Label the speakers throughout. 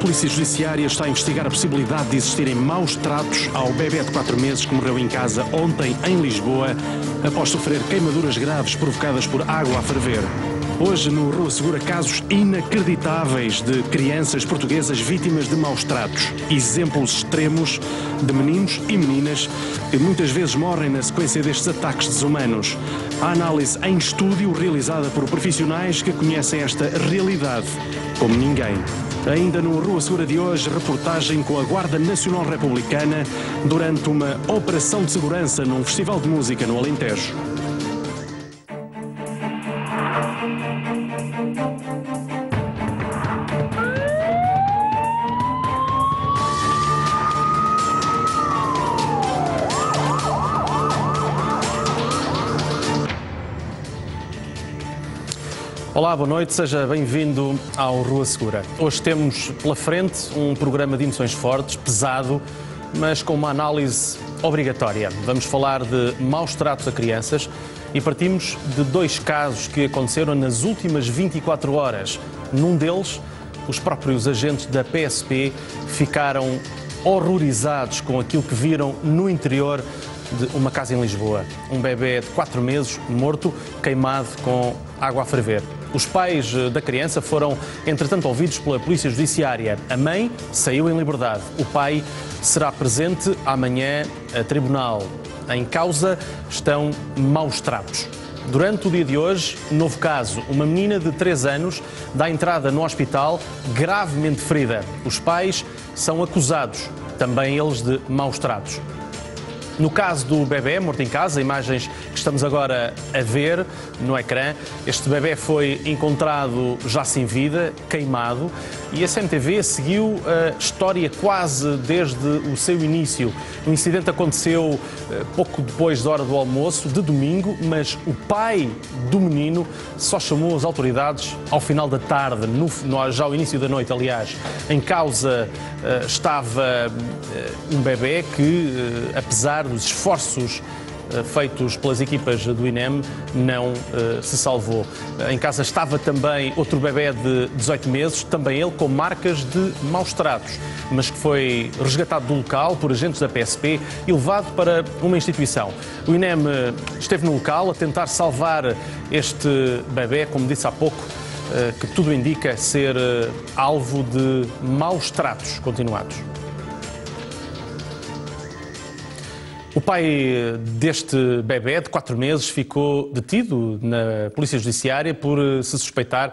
Speaker 1: Polícia Judiciária está a investigar a possibilidade de existirem maus tratos ao bebê de 4 meses que morreu em casa ontem em Lisboa após sofrer queimaduras graves provocadas por água a ferver. Hoje, no Rua Segura, casos inacreditáveis de crianças portuguesas vítimas de maus tratos. Exemplos extremos de meninos e meninas que muitas vezes morrem na sequência destes ataques desumanos. A análise em estúdio realizada por profissionais que conhecem esta realidade como ninguém. Ainda no Rua Segura de hoje, reportagem com a Guarda Nacional Republicana durante uma operação de segurança num festival de música no Alentejo. Olá, boa noite, seja bem-vindo ao Rua Segura. Hoje temos pela frente um programa de emoções fortes, pesado, mas com uma análise obrigatória. Vamos falar de maus tratos a crianças e partimos de 2 casos que aconteceram nas últimas 24 horas. Num deles, os próprios agentes da PSP ficaram horrorizados com aquilo que viram no interior de uma casa em Lisboa. Um bebê de 4 meses morto, queimado com água a ferver. Os pais da criança foram, entretanto, ouvidos pela Polícia Judiciária. A mãe saiu em liberdade. O pai será presente amanhã a tribunal. Em causa estão maus tratos. Durante o dia de hoje, novo caso. Uma menina de 3 anos dá entrada no hospital gravemente ferida. Os pais são acusados, também eles, de maus tratos. No caso do bebê morto em casa, imagens que estamos agora a ver no ecrã, este bebê foi encontrado já sem vida, queimado, e a CMTV seguiu a história quase desde o seu início. O incidente aconteceu pouco depois da hora do almoço, de domingo, mas o pai do menino só chamou as autoridades ao final da tarde, já ao início da noite, aliás. Em causa estava um bebê que, apesar dos esforços feitos pelas equipas do INEM, não se salvou. Em casa estava também outro bebê de 18 meses, também ele com marcas de maus tratos, mas que foi resgatado do local por agentes da PSP e levado para uma instituição. O INEM esteve no local a tentar salvar este bebê, como disse há pouco, que tudo indica ser alvo de maus tratos continuados. O pai deste bebê de 4 meses ficou detido na Polícia Judiciária por se suspeitar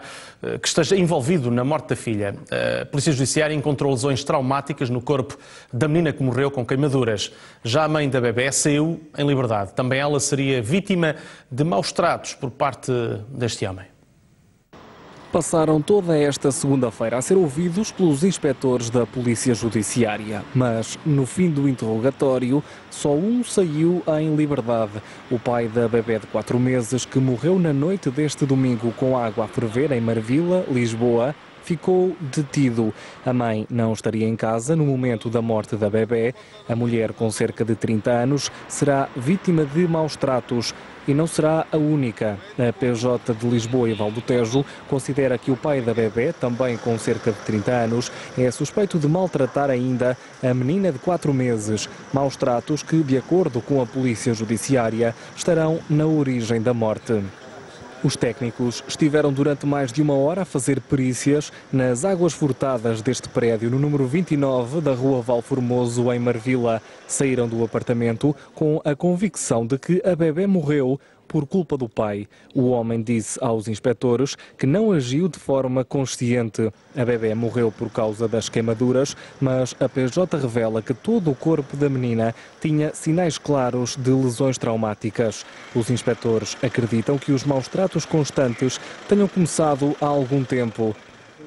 Speaker 1: que esteja envolvido na morte da filha. A Polícia Judiciária encontrou lesões traumáticas no corpo da menina que morreu com queimaduras. Já a mãe da bebê saiu em liberdade. Também ela seria vítima de maus tratos por parte deste homem.
Speaker 2: Passaram toda esta segunda-feira a ser ouvidos pelos inspectores da Polícia Judiciária, mas no fim do interrogatório só um saiu em liberdade. O pai da bebé de 4 meses que morreu na noite deste domingo com água a ferver em Marvila, Lisboa, ficou detido. A mãe não estaria em casa no momento da morte da bebé. A mulher, com cerca de 30 anos, será vítima de maus tratos. E não será a única. A PJ de Lisboa e Val do Tejo considera que o pai da bebé, também com cerca de 30 anos, é suspeito de maltratar ainda a menina de 4 meses. Maus tratos que, de acordo com a Polícia Judiciária, estarão na origem da morte. Os técnicos estiveram durante mais de 1 hora a fazer perícias nas águas furtadas deste prédio no número 29 da Rua Valformoso, em Marvila. Saíram do apartamento com a convicção de que a bebé morreu por culpa do pai. O homem disse aos inspectores que não agiu de forma consciente. A bebé morreu por causa das queimaduras, mas a PJ revela que todo o corpo da menina tinha sinais claros de lesões traumáticas. Os inspectores acreditam que os maus tratos constantes tenham começado há algum tempo.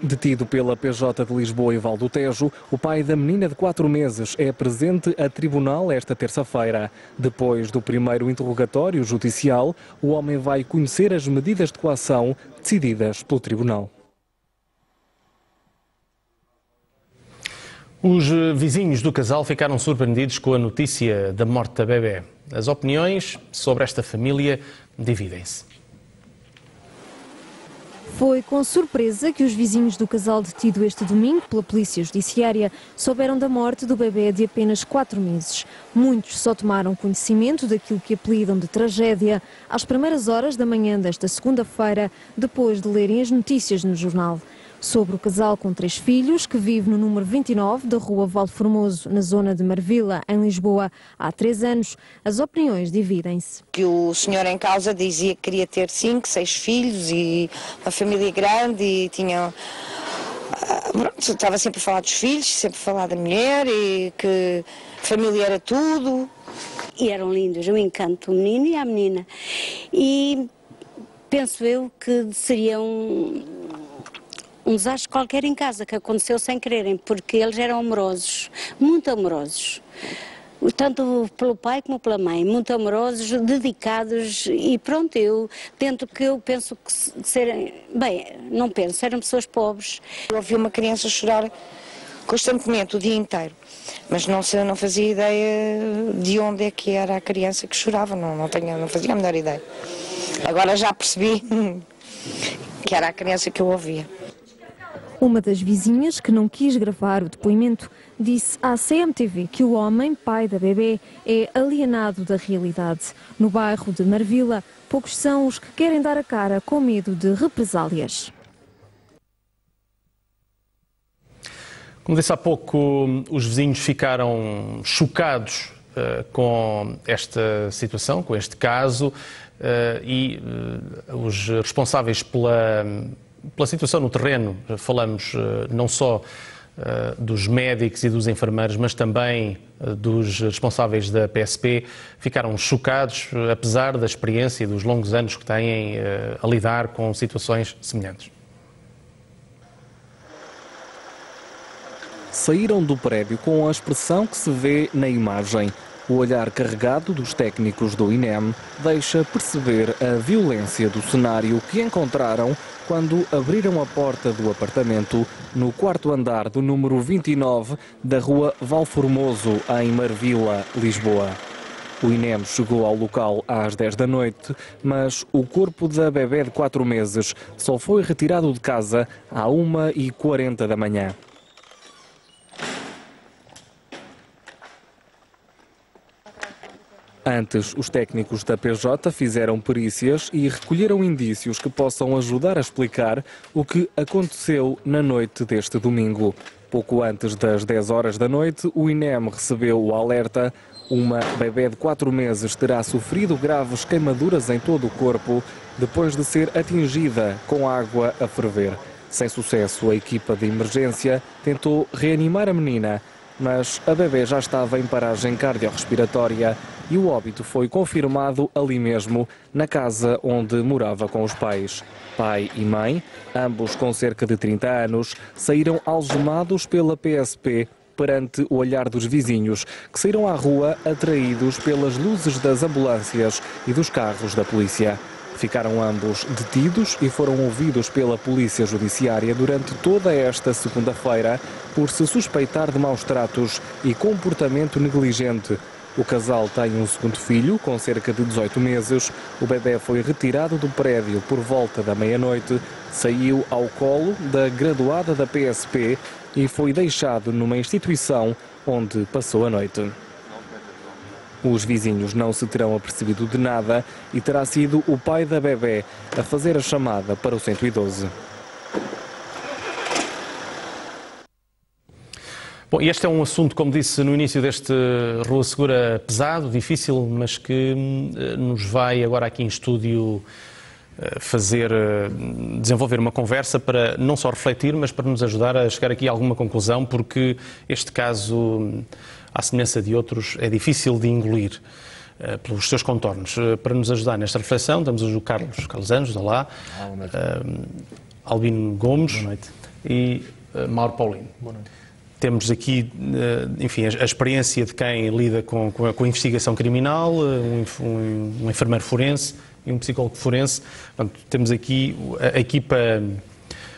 Speaker 2: Detido pela PJ de Lisboa e Val do Tejo, o pai da menina de 4 meses é presente a tribunal esta terça-feira. Depois do primeiro interrogatório judicial, o homem vai conhecer as medidas de coação decididas pelo tribunal.
Speaker 1: Os vizinhos do casal ficaram surpreendidos com a notícia da morte da bebé. As opiniões sobre esta família dividem-se.
Speaker 3: Foi com surpresa que os vizinhos do casal detido este domingo pela Polícia Judiciária souberam da morte do bebê de apenas 4 meses. Muitos só tomaram conhecimento daquilo que apelidam de tragédia às primeiras horas da manhã desta segunda-feira, depois de lerem as notícias no jornal. Sobre o casal com 3 filhos, que vive no número 29 da Rua Valformoso, na zona de Marvila, em Lisboa, há 3 anos, as opiniões dividem-se.
Speaker 4: Que o senhor em causa dizia que queria ter 5, 6 filhos e uma família grande e tinha... Estava sempre a falar dos filhos, sempre a falar da mulher e que a família era tudo.
Speaker 5: E eram lindos, um encanto, o menino e a menina. E penso eu que seria um desastre qualquer em casa, que aconteceu sem quererem, porque eles eram amorosos, muito amorosos. Tanto pelo pai como pela mãe, muito amorosos, dedicados e pronto, eu penso que serem, bem, não penso, eram pessoas pobres.
Speaker 4: Eu ouvi uma criança chorar constantemente o dia inteiro, mas não fazia ideia de onde é que era a criança que chorava, não fazia a menor ideia. Agora já percebi que era a criança que eu ouvia.
Speaker 3: Uma das vizinhas, que não quis gravar o depoimento, disse à CMTV que o homem, pai da bebê, é alienado da realidade. No bairro de Marvila, poucos são os que querem dar a cara com medo de represálias.
Speaker 1: Como disse há pouco, os vizinhos ficaram chocados com esta situação, com este caso, e os responsáveis pela situação no terreno, falamos não só dos médicos e dos enfermeiros, mas também dos responsáveis da PSP, ficaram chocados, apesar da experiência e dos longos anos que têm a lidar com situações semelhantes.
Speaker 2: Saíram do prédio com a expressão que se vê na imagem. O olhar carregado dos técnicos do INEM deixa perceber a violência do cenário que encontraram quando abriram a porta do apartamento no 4º andar do número 29 da Rua Valformoso, em Marvila, Lisboa. O INEM chegou ao local às 10 da noite, mas o corpo da bebé de 4 meses só foi retirado de casa à 1h40 da manhã. Antes, os técnicos da PJ fizeram perícias e recolheram indícios que possam ajudar a explicar o que aconteceu na noite deste domingo. Pouco antes das 10 horas da noite, o INEM recebeu o alerta. Uma bebé de 4 meses terá sofrido graves queimaduras em todo o corpo depois de ser atingida com água a ferver. Sem sucesso, a equipa de emergência tentou reanimar a menina, mas a bebé já estava em paragem cardiorrespiratória e o óbito foi confirmado ali mesmo, na casa onde morava com os pais. Pai e mãe, ambos com cerca de 30 anos, saíram algemados pela PSP perante o olhar dos vizinhos, que saíram à rua atraídos pelas luzes das ambulâncias e dos carros da polícia. Ficaram ambos detidos e foram ouvidos pela Polícia Judiciária durante toda esta segunda-feira por se suspeitar de maus tratos e comportamento negligente. O casal tem um segundo filho, com cerca de 18 meses. O bebé foi retirado do prédio por volta da meia-noite, saiu ao colo da graduada da PSP e foi deixado numa instituição onde passou a noite. Os vizinhos não se terão apercebido de nada e terá sido o pai da bebé a fazer a chamada para o 112.
Speaker 1: Bom, e este é um assunto, como disse no início deste Rua Segura, pesado, difícil, mas que nos vai agora aqui em estúdio desenvolver uma conversa para não só refletir, mas para nos ajudar a chegar aqui a alguma conclusão, porque este caso, à semelhança de outros, é difícil de engolir pelos seus contornos. Para nos ajudar nesta reflexão, temos hoje o Carlos Anjos, olá, Albino Gomes e Mauro Paulino. Boa noite. Temos aqui, enfim, a experiência de quem lida com a investigação criminal, um enfermeiro forense e um psicólogo forense. Portanto, temos aqui a equipa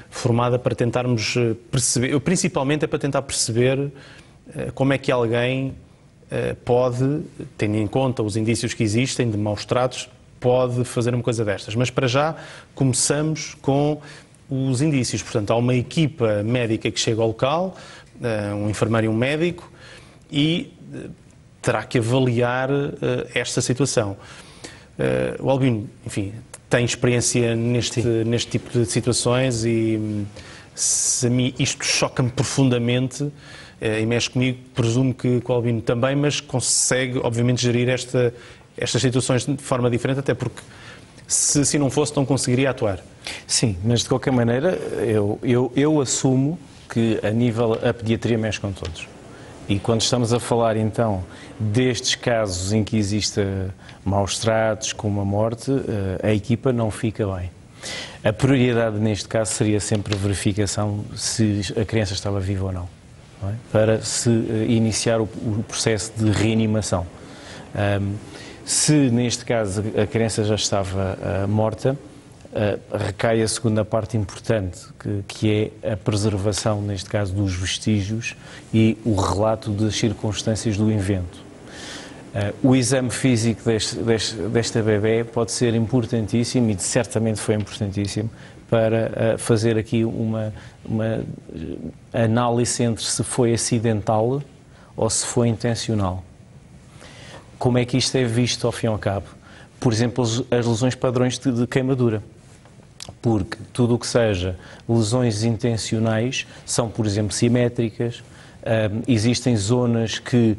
Speaker 1: formada para tentarmos perceber, principalmente é para tentar perceber como é que alguém pode, tendo em conta os indícios que existem de maus tratos, pode fazer uma coisa destas. Mas para já começamos com os indícios. Portanto, há uma equipa médica que chega ao local, um enfermeiro e um médico, e terá que avaliar esta situação. O Albino, enfim, tem experiência neste tipo de situações e a mim isto choca-me profundamente e mexe comigo. Presumo que o Albino também, mas consegue, obviamente, gerir estas situações de forma diferente, até porque se assim não fosse, não conseguiria atuar.
Speaker 6: Sim, mas de qualquer maneira eu assumo que a pediatria mexe com todos. E quando estamos a falar então destes casos em que exista maus tratos, como a morte, a equipa não fica bem. A prioridade neste caso seria sempre a verificação se a criança estava viva ou não, é? Para se iniciar o processo de reanimação. Se neste caso a criança já estava morta, recai a segunda parte importante, que é a preservação, neste caso, dos vestígios e o relato das circunstâncias do evento. O exame físico desta bebé pode ser importantíssimo, e certamente foi importantíssimo, para fazer aqui uma análise entre se foi acidental ou se foi intencional. Como é que isto é visto ao fim e ao cabo? Por exemplo, as lesões padrões de queimadura. Porque tudo o que seja lesões intencionais são, por exemplo, simétricas. Existem zonas que,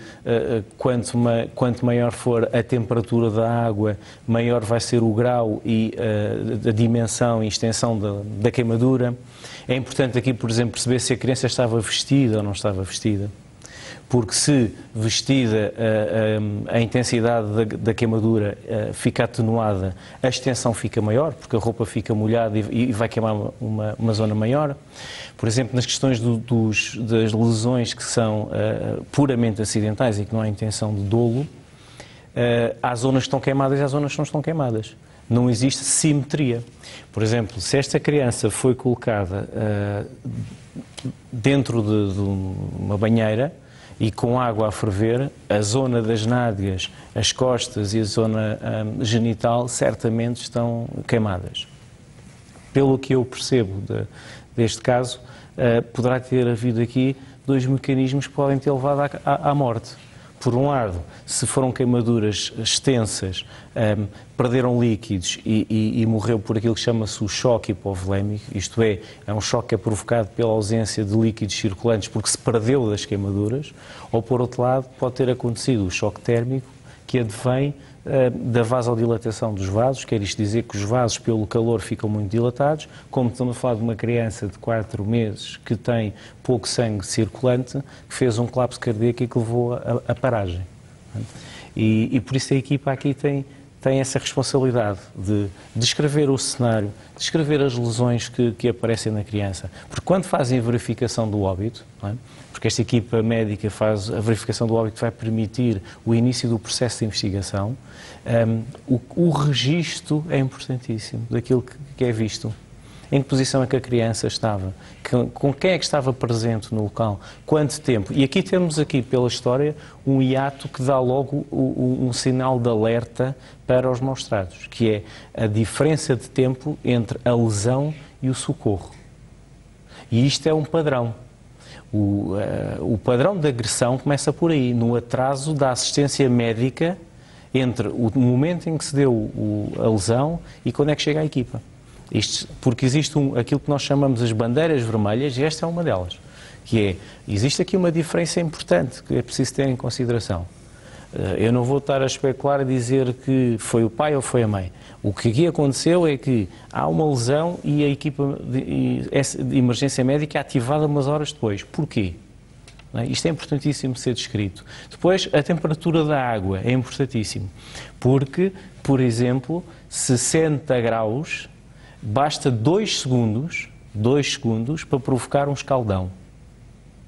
Speaker 6: quanto maior for a temperatura da água, maior vai ser o grau e a dimensão e extensão da queimadura. É importante aqui, por exemplo, perceber se a criança estava vestida ou não estava vestida. Porque se vestida a intensidade da queimadura fica atenuada, a extensão fica maior, porque a roupa fica molhada e vai queimar uma zona maior. Por exemplo, nas questões das lesões que são puramente acidentais e que não há intenção de dolo, há zonas que estão queimadas e há zonas que não estão queimadas. Não existe simetria. Por exemplo, se esta criança foi colocada dentro de uma banheira, e com água a ferver, a zona das nádegas, as costas e a zona genital certamente estão queimadas. Pelo que eu percebo deste caso, poderá ter havido aqui dois mecanismos que podem ter levado à morte. Por um lado, se foram queimaduras extensas, perderam líquidos e morreu por aquilo que chama-se o choque hipovolémico, isto é um choque que é provocado pela ausência de líquidos circulantes porque se perdeu das queimaduras, ou por outro lado pode ter acontecido o choque térmico que advém da vasodilatação dos vasos, quer isto dizer que os vasos pelo calor ficam muito dilatados, como estamos a falar de uma criança de 4 meses que tem pouco sangue circulante, que fez um colapso cardíaco e que levou a paragem. E por isso a equipa aqui tem essa responsabilidade de descrever o cenário, descrever as lesões que aparecem na criança. Porque quando fazem a verificação do óbito, não é? Porque esta equipa médica faz a verificação do óbito que vai permitir o início do processo de investigação, o registro é importantíssimo daquilo que é visto. Em que posição é que a criança estava? Com quem é que estava presente no local? Quanto tempo? E aqui temos, pela história, um hiato que dá logo um sinal de alerta para os maus tratos, que é a diferença de tempo entre a lesão e o socorro. E isto é um padrão. O padrão de agressão começa por aí, no atraso da assistência médica entre o momento em que se deu a lesão e quando é que chega a equipa. Isto porque existe aquilo que nós chamamos as bandeiras vermelhas, e esta é uma delas, que é, existe aqui uma diferença importante que é preciso ter em consideração. Eu não vou estar a especular e dizer que foi o pai ou foi a mãe. O que aqui aconteceu é que há uma lesão e a equipa de emergência médica é ativada umas horas depois. Porquê? Isto é importantíssimo ser descrito. Depois, a temperatura da água é importantíssimo, porque, por exemplo, 60 graus, basta 2 segundos para provocar um escaldão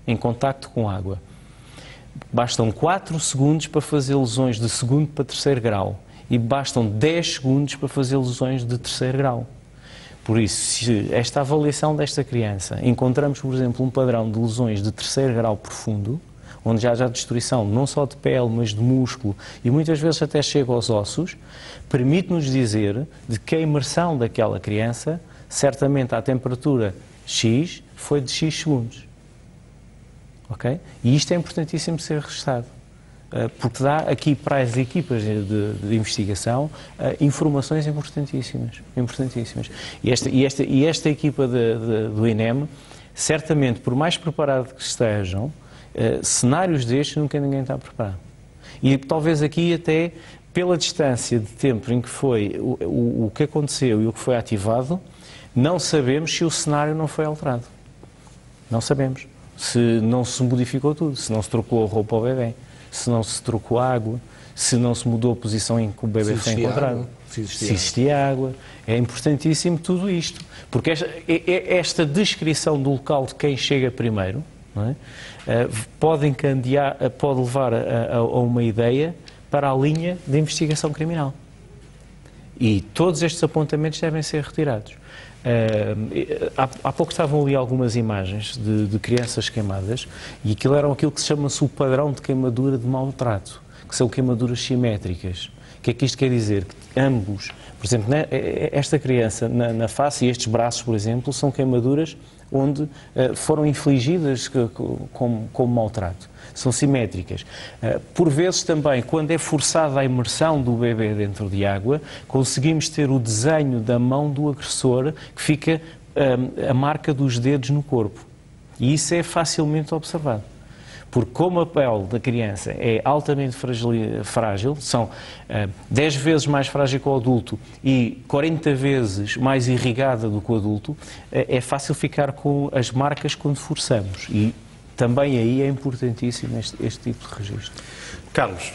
Speaker 6: em contacto com água. Bastam 4 segundos para fazer lesões de 2º para 3º grau e bastam 10 segundos para fazer lesões de 3º grau. Por isso, se esta avaliação desta criança encontramos, por exemplo, um padrão de lesões de 3º grau profundo, onde já há destruição não só de pele, mas de músculo e muitas vezes até chega aos ossos, permite-nos dizer de que a imersão daquela criança certamente à temperatura X foi de X segundos. Ok? E isto é importantíssimo ser registado, porque dá aqui para as equipas de investigação informações importantíssimas. E esta equipa do INEM, certamente, por mais preparado que estejam, cenários destes nunca ninguém está preparado. E talvez aqui até pela distância de tempo em que foi o que aconteceu e o que foi ativado, não sabemos se o cenário não foi alterado. Não sabemos. Se não se modificou tudo, se não se trocou a roupa ao bebê, se não se trocou a água, se não se mudou a posição em que o bebê foi encontrado. Se existia água. É importantíssimo tudo isto, porque esta descrição do local de quem chega primeiro, não é? Pode levar a uma ideia para a linha de investigação criminal. E todos estes apontamentos devem ser retirados. Há pouco estavam ali algumas imagens de crianças queimadas e aquilo que se chama-se o padrão de queimadura de maltrato, que são queimaduras simétricas. O que é que isto quer dizer? Que ambos, por exemplo, esta criança na face e estes braços, por exemplo, são queimaduras onde foram infligidas como maltrato. São simétricas. Por vezes também, quando é forçada a imersão do bebê dentro de água, conseguimos ter o desenho da mão do agressor que fica a marca dos dedos no corpo. E isso é facilmente observado. Porque como a pele da criança é altamente frágil, são 10 vezes mais frágil que o adulto e 40 vezes mais irrigada do que o adulto, é fácil ficar com as marcas quando forçamos. E também aí é importantíssimo este tipo de registro.
Speaker 1: Carlos,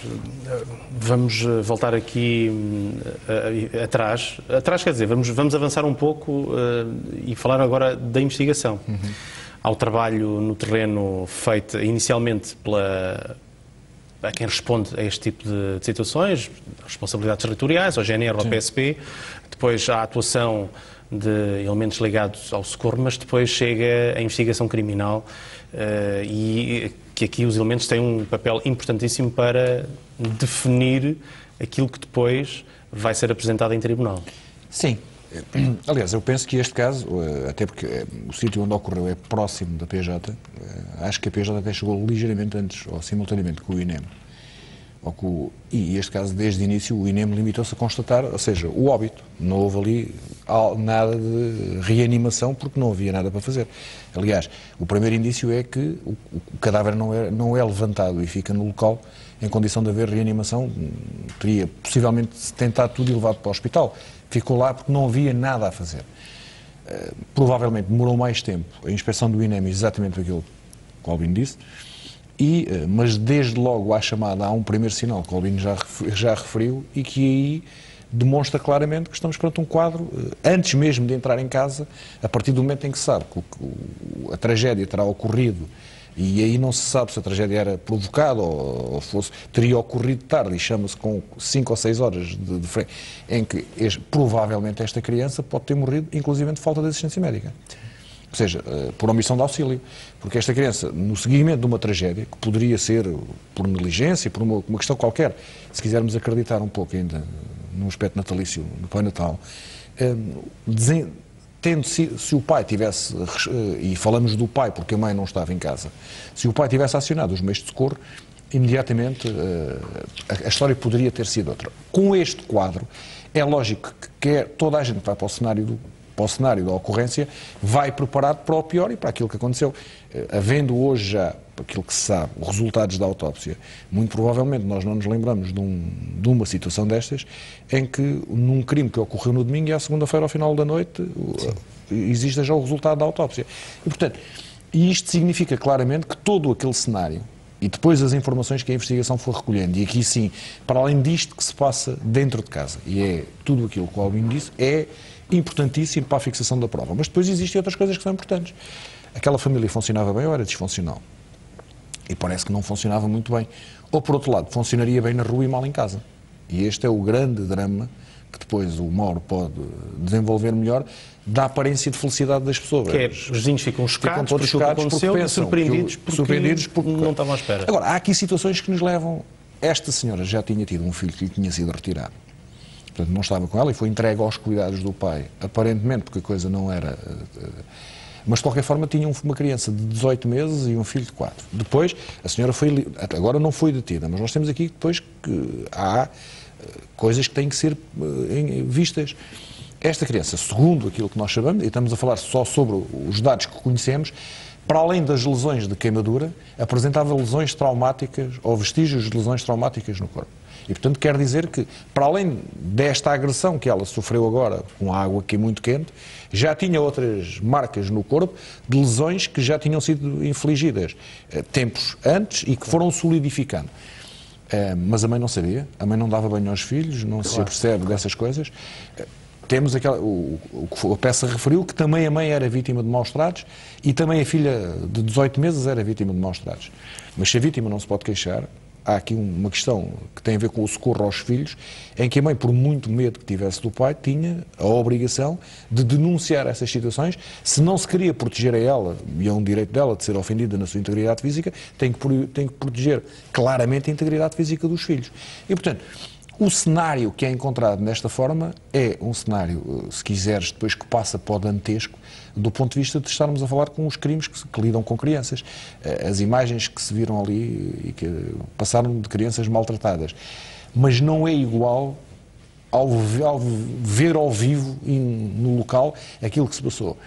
Speaker 1: vamos voltar aqui atrás. Atrás quer dizer, vamos avançar um pouco e falar agora da investigação. Há o trabalho no terreno feito inicialmente a quem responde a este tipo de situações, responsabilidades territoriais, ao GNR, ao PSP, depois há a atuação de elementos ligados ao socorro, mas depois chega a investigação criminal e que aqui os elementos têm um papel importantíssimo para definir aquilo que depois vai ser apresentado em tribunal.
Speaker 7: Sim. Aliás, eu penso que este caso, até porque o sítio onde ocorreu é próximo da PJ, acho que a PJ até chegou ligeiramente antes, ou simultaneamente, com o INEM. E este caso, desde o início, o INEM limitou-se a constatar, ou seja, o óbito. Não houve ali nada de reanimação, porque não havia nada para fazer. Aliás, o primeiro indício é que o cadáver não é levantado e fica no local em condição de haver reanimação. Teria possivelmente tentado tudo e levado para o hospital. Ficou lá porque não havia nada a fazer. Provavelmente demorou mais tempo a inspeção do INEM, exatamente aquilo que o Albino disse, mas desde logo à chamada há um primeiro sinal que o Albino já referiu e que aí demonstra claramente que estamos perante um quadro, antes mesmo de entrar em casa, a partir do momento em que se sabe que a tragédia terá ocorrido. E aí não se sabe se a tragédia era provocada ou teria ocorrido tarde, e chama-se com 5 ou 6 horas de frente, em que provavelmente esta criança pode ter morrido, inclusive de falta de assistência médica. Sim. Ou seja, por omissão de auxílio. Porque esta criança, no seguimento de uma tragédia, que poderia ser por negligência, por uma questão qualquer, se quisermos acreditar um pouco ainda num aspecto natalício, no Pai Natal, se o pai tivesse, e falamos do pai porque a mãe não estava em casa, se o pai tivesse acionado os meios de socorro, imediatamente a história poderia ter sido outra. Com este quadro, é lógico que toda a gente que vai para o cenário da ocorrência vai preparado para o pior e para aquilo que aconteceu. Havendo hoje já aquilo que se sabe, os resultados da autópsia, muito provavelmente nós não nos lembramos de uma situação destas em que num crime que ocorreu no domingo e à segunda-feira ao final da noite existe já o resultado da autópsia. E portanto, isto significa claramente que todo aquele cenário e depois as informações que a investigação for recolhendo, e aqui sim, para além disto que se passa dentro de casa, e é tudo aquilo que o Albino disse, é importantíssimo para a fixação da prova. Mas depois existem outras coisas que são importantes. Aquela família funcionava bem ou era disfuncional? E parece que não funcionava muito bem. Ou, por outro lado, funcionaria bem na rua e mal em casa. E este é o grande drama que depois o Mauro pode desenvolver melhor, da aparência de felicidade das pessoas.
Speaker 1: Que é, os vizinhos ficam chocados porque aconteceu, surpreendidos porque não estavam à espera.
Speaker 7: Agora, há aqui situações que nos levam... Esta senhora já tinha tido um filho que lhe tinha sido retirado. portanto não estava com ela e foi entregue aos cuidados do pai, aparentemente porque a coisa não era... Mas de qualquer forma tinha uma criança de 18 meses e um filho de 4. Depois a senhora foi, agora não foi detida, mas nós temos aqui depois que há coisas que têm que ser vistas. Esta criança, segundo aquilo que nós sabemos, e estamos a falar só sobre os dados que conhecemos, para além das lesões de queimadura, apresentava lesões traumáticas ou vestígios de lesões traumáticas no corpo. E, portanto, quer dizer que, para além desta agressão que ela sofreu agora, com a água que é muito quente, já tinha outras marcas no corpo de lesões que já tinham sido infligidas tempos antes e que foram solidificando. Mas a mãe não sabia, a mãe não dava banho aos filhos, não se apercebe dessas coisas. Temos aquela, o que a peça referiu, que também a mãe era vítima de maus-tratos e também a filha de 18 meses era vítima de maus-tratos. Mas se a vítima não se pode queixar, há aqui uma questão que tem a ver com o socorro aos filhos, em que a mãe, por muito medo que tivesse do pai, tinha a obrigação de denunciar essas situações. Se não se queria proteger a ela, e é um direito dela de ser ofendida na sua integridade física, tem que proteger claramente a integridade física dos filhos. E, portanto, o cenário que é encontrado nesta forma é um cenário, se quiseres, depois que passa para o dantesco, do ponto de vista de estarmos a falar com os crimes que lidam com crianças. As imagens que se viram ali e que passaram de crianças maltratadas. Mas não é igual ao ver ao vivo e no local aquilo que se passou.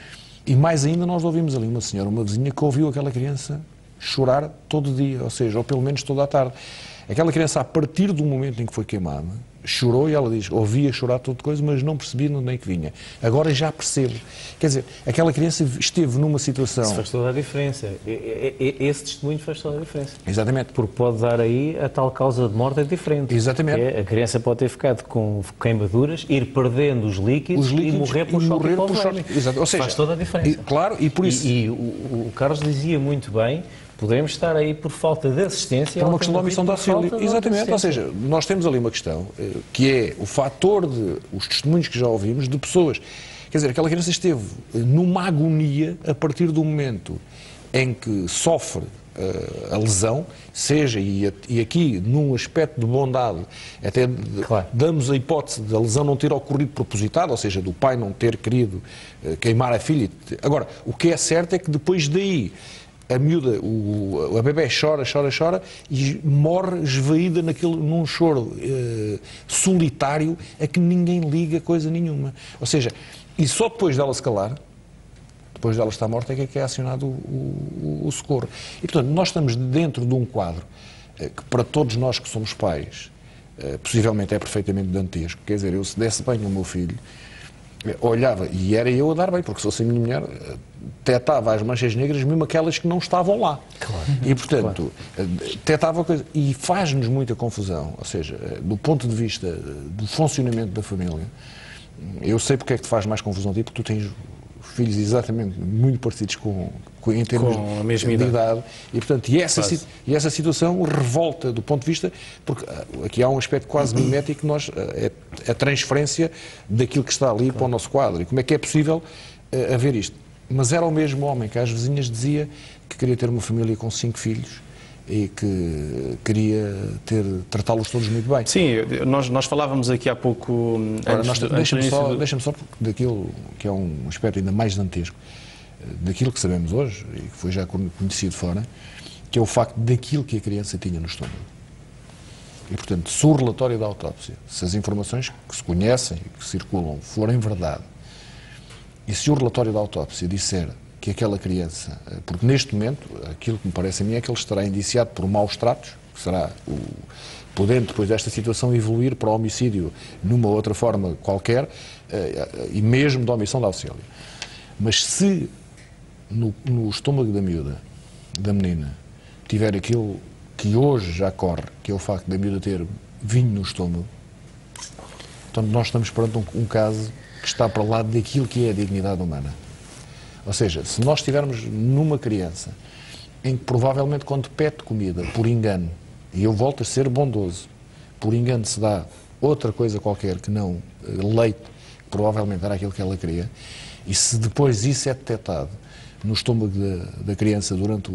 Speaker 7: E mais ainda nós ouvimos ali uma senhora, uma vizinha, que ouviu aquela criança chorar todo dia, ou seja, ou pelo menos toda a tarde. Aquela criança, a partir do momento em que foi queimada, chorou e ela diz, ouvia chorar tudo coisa, mas não percebia de onde é que vinha. Agora já percebo. Quer dizer, aquela criança esteve numa situação...
Speaker 6: Isso faz toda a diferença. Esse testemunho faz toda a diferença.
Speaker 7: Exatamente.
Speaker 6: Porque pode dar aí a tal causa de morte é diferente.
Speaker 7: Exatamente.
Speaker 6: A criança pode ter ficado com queimaduras, ir perdendo os líquidos e morrer por choque hipovolémico.
Speaker 7: Ou seja,
Speaker 6: faz toda a diferença.
Speaker 7: Claro, e por isso...
Speaker 6: E o Carlos dizia muito bem, podemos estar aí por falta de assistência...
Speaker 7: Por uma questão de omissão de auxílio. Exatamente. Ou seja, nós temos ali uma questão que é o fator os testemunhos que já ouvimos de pessoas. Quer dizer, aquela criança esteve numa agonia a partir do momento em que sofre a lesão, seja, e aqui num aspecto de bondade, até damos a hipótese da lesão não ter ocorrido propositada, ou seja, do pai não ter querido queimar a filha. Agora, o que é certo é que depois daí a miúda, a bebé chora e morre esvaída num choro solitário a que ninguém liga coisa nenhuma. Ou seja, e só depois dela se calar, depois dela estar morta, é que é acionado o socorro. E, portanto, nós estamos dentro de um quadro que, para todos nós que somos pais, possivelmente é perfeitamente dantesco. Quer dizer, eu se desse bem ao meu filho, olhava, e era eu a dar bem, porque se fosse a minha mulher, detectava as manchas negras, mesmo aquelas que não estavam lá. Claro. E, portanto, detectava a coisa. E faz-nos muita confusão, ou seja, do ponto de vista do funcionamento da família, eu sei porque é que te faz mais confusão a ti, porque tu tens filhos exatamente muito parecidos em termos
Speaker 1: com a mesma
Speaker 7: de idade. E, portanto, essa situação revolta do ponto de vista, porque aqui há um aspecto quase mimético, a transferência daquilo que está ali para o nosso quadro. E como é que é possível haver isto? Mas era o mesmo homem que às vizinhas dizia que queria ter uma família com 5 filhos e que queria tratá-los todos muito bem.
Speaker 1: Sim, nós falávamos aqui há pouco...
Speaker 7: Deixa-me só daquilo que é um aspecto ainda mais dantesco, daquilo que sabemos hoje, e que foi já conhecido fora, que é o facto daquilo que a criança tinha no estômago. E, portanto, se o relatório da autópsia, se as informações que se conhecem e que circulam forem verdade, e se o relatório da autópsia disser que aquela criança, porque neste momento, aquilo que me parece a mim é que ele estará indiciado por maus tratos, que será podendo depois desta situação evoluir para o homicídio numa outra forma qualquer, e mesmo da omissão de auxílio. Mas se no estômago da miúda, da menina, tiver aquilo que hoje já corre, que é o facto da miúda ter vinho no estômago, então nós estamos perante um caso que está para lá daquilo que é a dignidade humana. Ou seja, se nós estivermos numa criança em que provavelmente quando pede comida, por engano, e eu volto a ser bondoso, por engano se dá outra coisa qualquer que não leite, que provavelmente era aquilo que ela queria, e se depois isso é detectado no estômago da criança durante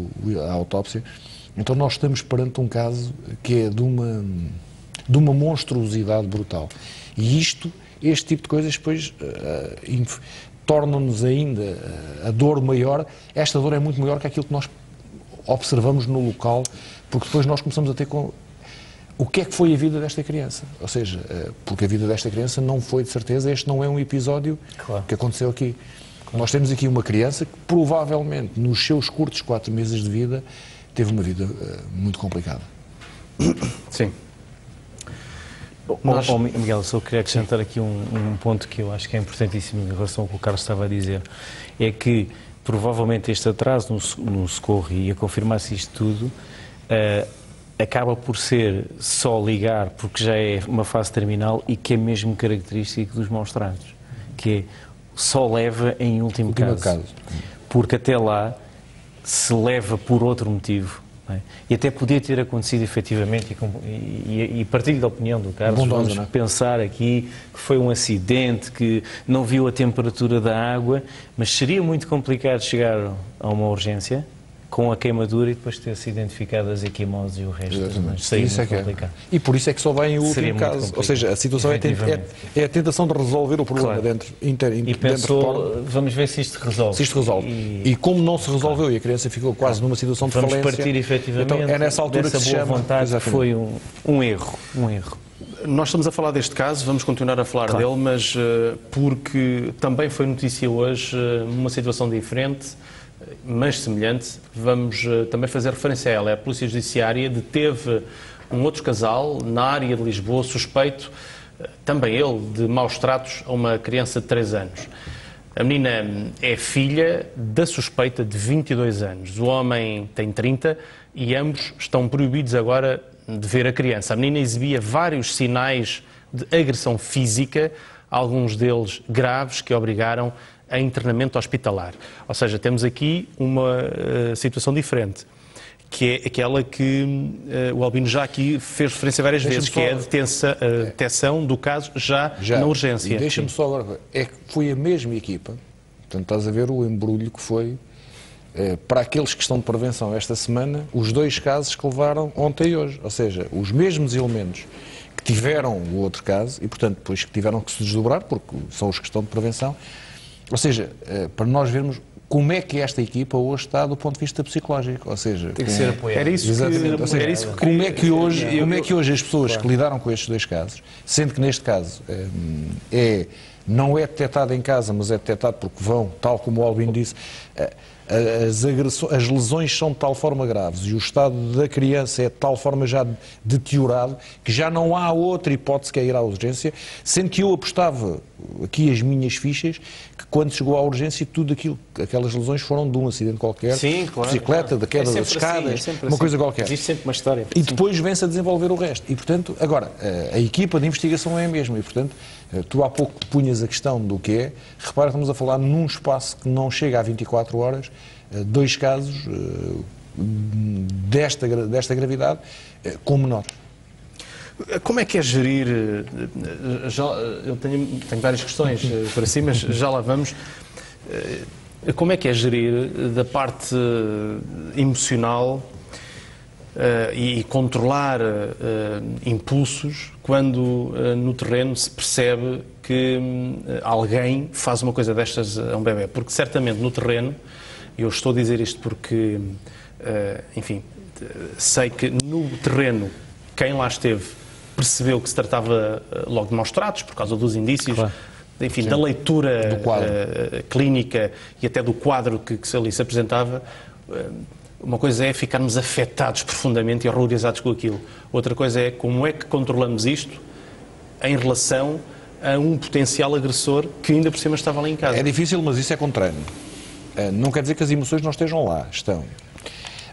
Speaker 7: a autópsia, então nós estamos perante um caso que é de de uma monstruosidade brutal. E este tipo de coisas depois tornam-nos ainda a dor maior. Esta dor é muito maior que aquilo que nós observamos no local, porque depois nós começamos a ter com o que é que foi a vida desta criança. Ou seja, porque a vida desta criança não foi, de certeza, este não é um episódio que aconteceu aqui. Nós temos aqui uma criança que provavelmente nos seus curtos 4 meses de vida teve uma vida muito complicada.
Speaker 1: Sim.
Speaker 6: Miguel, só queria acrescentar aqui um ponto que eu acho que é importantíssimo em relação ao que o Carlos estava a dizer, é que provavelmente este atraso no socorro e a confirmar-se isto tudo acaba por ser só ligar, porque já é uma fase terminal e que é mesmo característico dos maus-tratos, que é só leva em último caso, porque até lá se leva por outro motivo. É? E até podia ter acontecido efetivamente, e partilho da opinião do Carlos, vamos pensar aqui que foi um acidente, que não viu a temperatura da água, mas seria muito complicado chegar a uma urgência com a queimadura e depois ter-se identificado as equimoses e o resto. Seria muito complicado.
Speaker 7: E por isso é que só vem o último caso. Ou seja, a situação é a tentação de resolver o problema dentro.
Speaker 6: Vamos ver se isto resolve.
Speaker 7: Se isto resolve. E como não se resolveu e a criança ficou quase numa situação de falência...
Speaker 6: Vamos partir efetivamente
Speaker 7: então, é nessa altura
Speaker 6: dessa
Speaker 7: que se
Speaker 6: boa
Speaker 7: chama...
Speaker 6: vontade que foi um erro.
Speaker 1: Nós estamos a falar deste caso, vamos continuar a falar dele, mas porque também foi notícia hoje uma situação diferente, mas semelhante, vamos também fazer referência a ela. A Polícia Judiciária deteve um outro casal na área de Lisboa, suspeito, também ele, de maus tratos a uma criança de 3 anos. A menina é filha da suspeita de 22 anos. O homem tem 30 e ambos estão proibidos agora de ver a criança. A menina exibia vários sinais de agressão física, alguns deles graves, que obrigaram a internamento hospitalar. Ou seja, temos aqui uma situação diferente, que é aquela que o Albino já aqui fez referência várias vezes, que é a detecção do caso já na urgência.
Speaker 7: E deixa-me só agora, é que foi a mesma equipa, portanto estás a ver o embrulho que foi, para aqueles que estão de prevenção esta semana, os 2 casos que levaram ontem e hoje. Ou seja, os mesmos elementos que tiveram o outro caso e, portanto, depois que tiveram que se desdobrar, porque são os que estão de prevenção. Ou seja, para nós vermos como é que esta equipa hoje está do ponto de vista psicológico, ou seja...
Speaker 6: Tem que ser apoiado.
Speaker 1: Era isso que
Speaker 7: como é que hoje as pessoas que lidaram com estes 2 casos, sendo que neste caso não é detectado em casa, mas é detectado porque vão, tal como o Albino disse, as lesões são de tal forma graves e o estado da criança é de tal forma já deteriorado que já não há outra hipótese que é ir à urgência, sendo que eu apostava aqui as minhas fichas que quando chegou à urgência tudo aquelas lesões foram de um acidente qualquer, bicicleta, da queda das escadas, uma coisa qualquer.
Speaker 6: Existe sempre uma história.
Speaker 7: E depois vem-se a desenvolver o resto. E, portanto, agora, a equipa de investigação é a mesma e, portanto, tu há pouco punhas a questão do que é, repara, estamos a falar num espaço que não chega a 24 horas, 2 casos desta gravidade com menores.
Speaker 1: Como é que é gerir, eu tenho várias questões para si, mas já lá vamos, como é que é gerir da parte emocional e controlar impulsos quando no terreno se percebe que alguém faz uma coisa destas a um bebê? Porque certamente no terreno, e eu estou a dizer isto porque, enfim, sei que no terreno quem lá esteve percebeu que se tratava logo de maus tratos, por causa dos indícios, enfim, da leitura clínica e até do quadro que ali se apresentava. Uma coisa é ficarmos afetados profundamente e horrorizados com aquilo. Outra coisa é como é que controlamos isto em relação a um potencial agressor que ainda por cima estava ali em casa.
Speaker 7: É difícil, mas isso é com treino. Não quer dizer que as emoções não estejam lá, estão.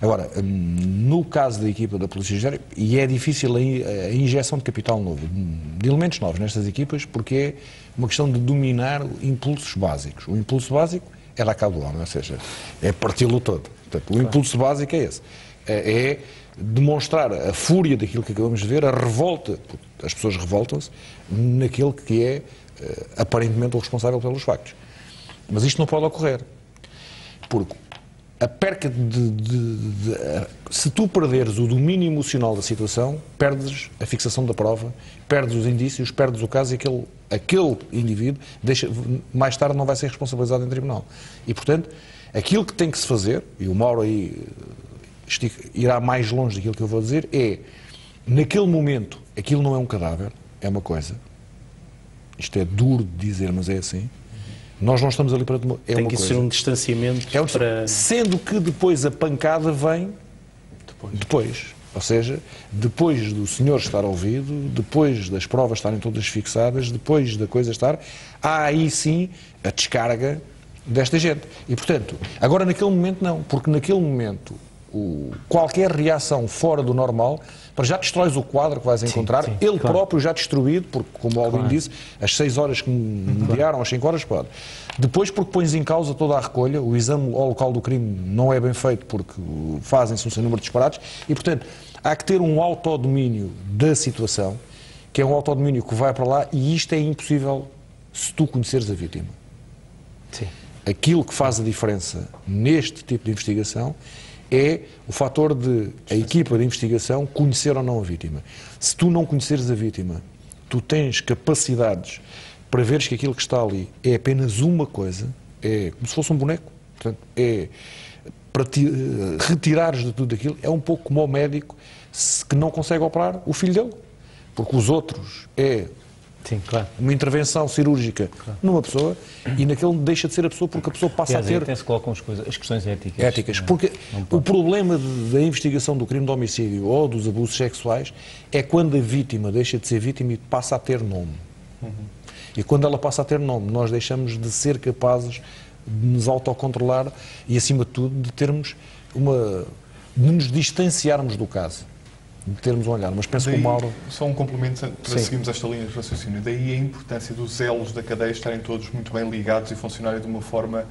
Speaker 7: Agora, no caso da equipa da Polícia Judiciária, e é difícil a injeção de capital novo, de elementos novos nestas equipas, porque é uma questão de dominar impulsos básicos. O impulso básico é dar cabo do homem, ou seja, é parti-lo todo. Portanto, o impulso básico é esse. É demonstrar a fúria daquilo que acabamos de ver, a revolta, as pessoas revoltam-se, naquele que é aparentemente o responsável pelos factos. Mas isto não pode ocorrer, porque a perca se tu perderes o domínio emocional da situação, perdes a fixação da prova, perdes os indícios, perdes o caso e aquele indivíduo mais tarde não vai ser responsabilizado em tribunal. E, portanto, aquilo que tem que se fazer, e o Mauro aí irá mais longe daquilo que eu vou dizer, é, naquele momento, aquilo não é um cadáver, é uma coisa. Isto é duro de dizer, mas é assim. Nós não estamos ali para...
Speaker 1: Tem que ser um distanciamento para...
Speaker 7: Sendo que depois a pancada vem depois. Ou seja, depois do senhor estar ouvido, depois das provas estarem todas fixadas, depois da coisa estar, há aí sim a descarga desta gente. E, portanto, agora naquele momento não, porque naquele momento qualquer reação fora do normal, para já destróis o quadro que vais encontrar, ele próprio já destruído, porque, como alguém disse, as 6 horas que mediaram, as 5 horas, pode. Depois, porque pões em causa toda a recolha, o exame ao local do crime não é bem feito porque fazem-se um sem número de disparates, e, portanto, há que ter um autodomínio da situação, que é um autodomínio que vai para lá, e isto é impossível se tu conheceres a vítima.
Speaker 1: Sim.
Speaker 7: Aquilo que faz a diferença neste tipo de investigação é o fator de a equipa de investigação conhecer ou não a vítima. Se tu não conheceres a vítima, tu tens capacidades para veres que aquilo que está ali é apenas uma coisa, é como se fosse um boneco, portanto, é para retirares de tudo aquilo, é um pouco como o médico que não consegue operar o filho dele, porque os outros é...
Speaker 6: Sim, claro.
Speaker 7: Uma intervenção cirúrgica numa pessoa e naquele deixa de ser a pessoa porque a pessoa passa a ter...
Speaker 6: Até se colocam as questões éticas.
Speaker 7: Éticas, porque o problema da investigação do crime de homicídio ou dos abusos sexuais é quando a vítima deixa de ser vítima e passa a ter nome. E quando ela passa a ter nome, nós deixamos de ser capazes de nos autocontrolar e, acima de tudo, de termos de nos distanciarmos do caso. De termos um olhar, mas penso que o Mauro...
Speaker 8: Só um complemento para seguirmos esta linha de raciocínio. Daí a importância dos elos da cadeia estarem todos muito bem ligados e funcionarem de uma forma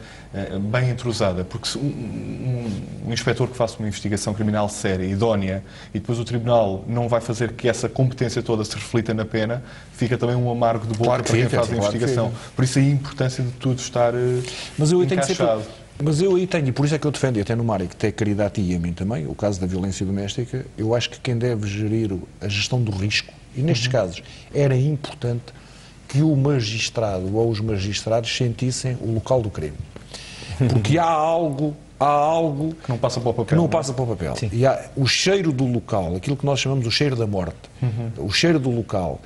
Speaker 8: bem entrosada, porque se um inspetor que faça uma investigação criminal séria, idónea, e depois o tribunal não vai fazer que essa competência toda se reflita na pena, fica também um amargo de boca para quem faz a investigação. Por isso aí a importância de tudo estar encaixado.
Speaker 7: Mas eu aí tenho, e por isso é que eu defendo, e até no Mário, que tem querido a ti e a mim também, o caso da violência doméstica, eu acho que quem deve gerir a gestão do risco, e nestes casos era importante que o magistrado ou os magistrados sentissem o local do crime. Porque há algo
Speaker 8: que não passa para o papel.
Speaker 7: Que não passa para o papel. E há o cheiro do local, aquilo que nós chamamos o cheiro da morte, o cheiro do local,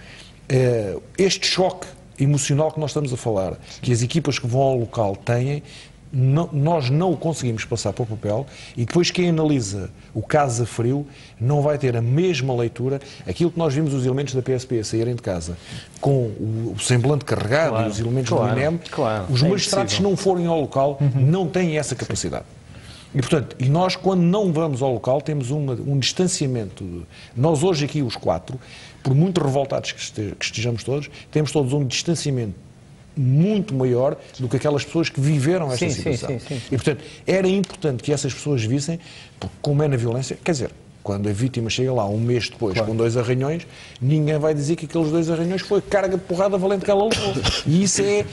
Speaker 7: este choque emocional que nós estamos a falar, que as equipas que vão ao local têm, nós não o conseguimos passar para o papel e depois quem analisa o caso a frio não vai ter a mesma leitura. Aquilo que nós vimos os elementos da PSP a saírem de casa com o semblante carregado e os elementos do INEM, os magistrados, se não forem ao local, não têm essa capacidade. E, portanto, nós, quando não vamos ao local, temos um distanciamento. Nós hoje aqui, os 4, por muito revoltados que estejamos todos, temos todos um distanciamento muito maior do que aquelas pessoas que viveram esta situação. Sim. E, portanto, era importante que essas pessoas vissem, porque como é na violência, quer dizer, quando a vítima chega lá um mês depois com 2 arranhões, ninguém vai dizer que aqueles 2 arranhões foi a carga de porrada valente que ela levou. E isso é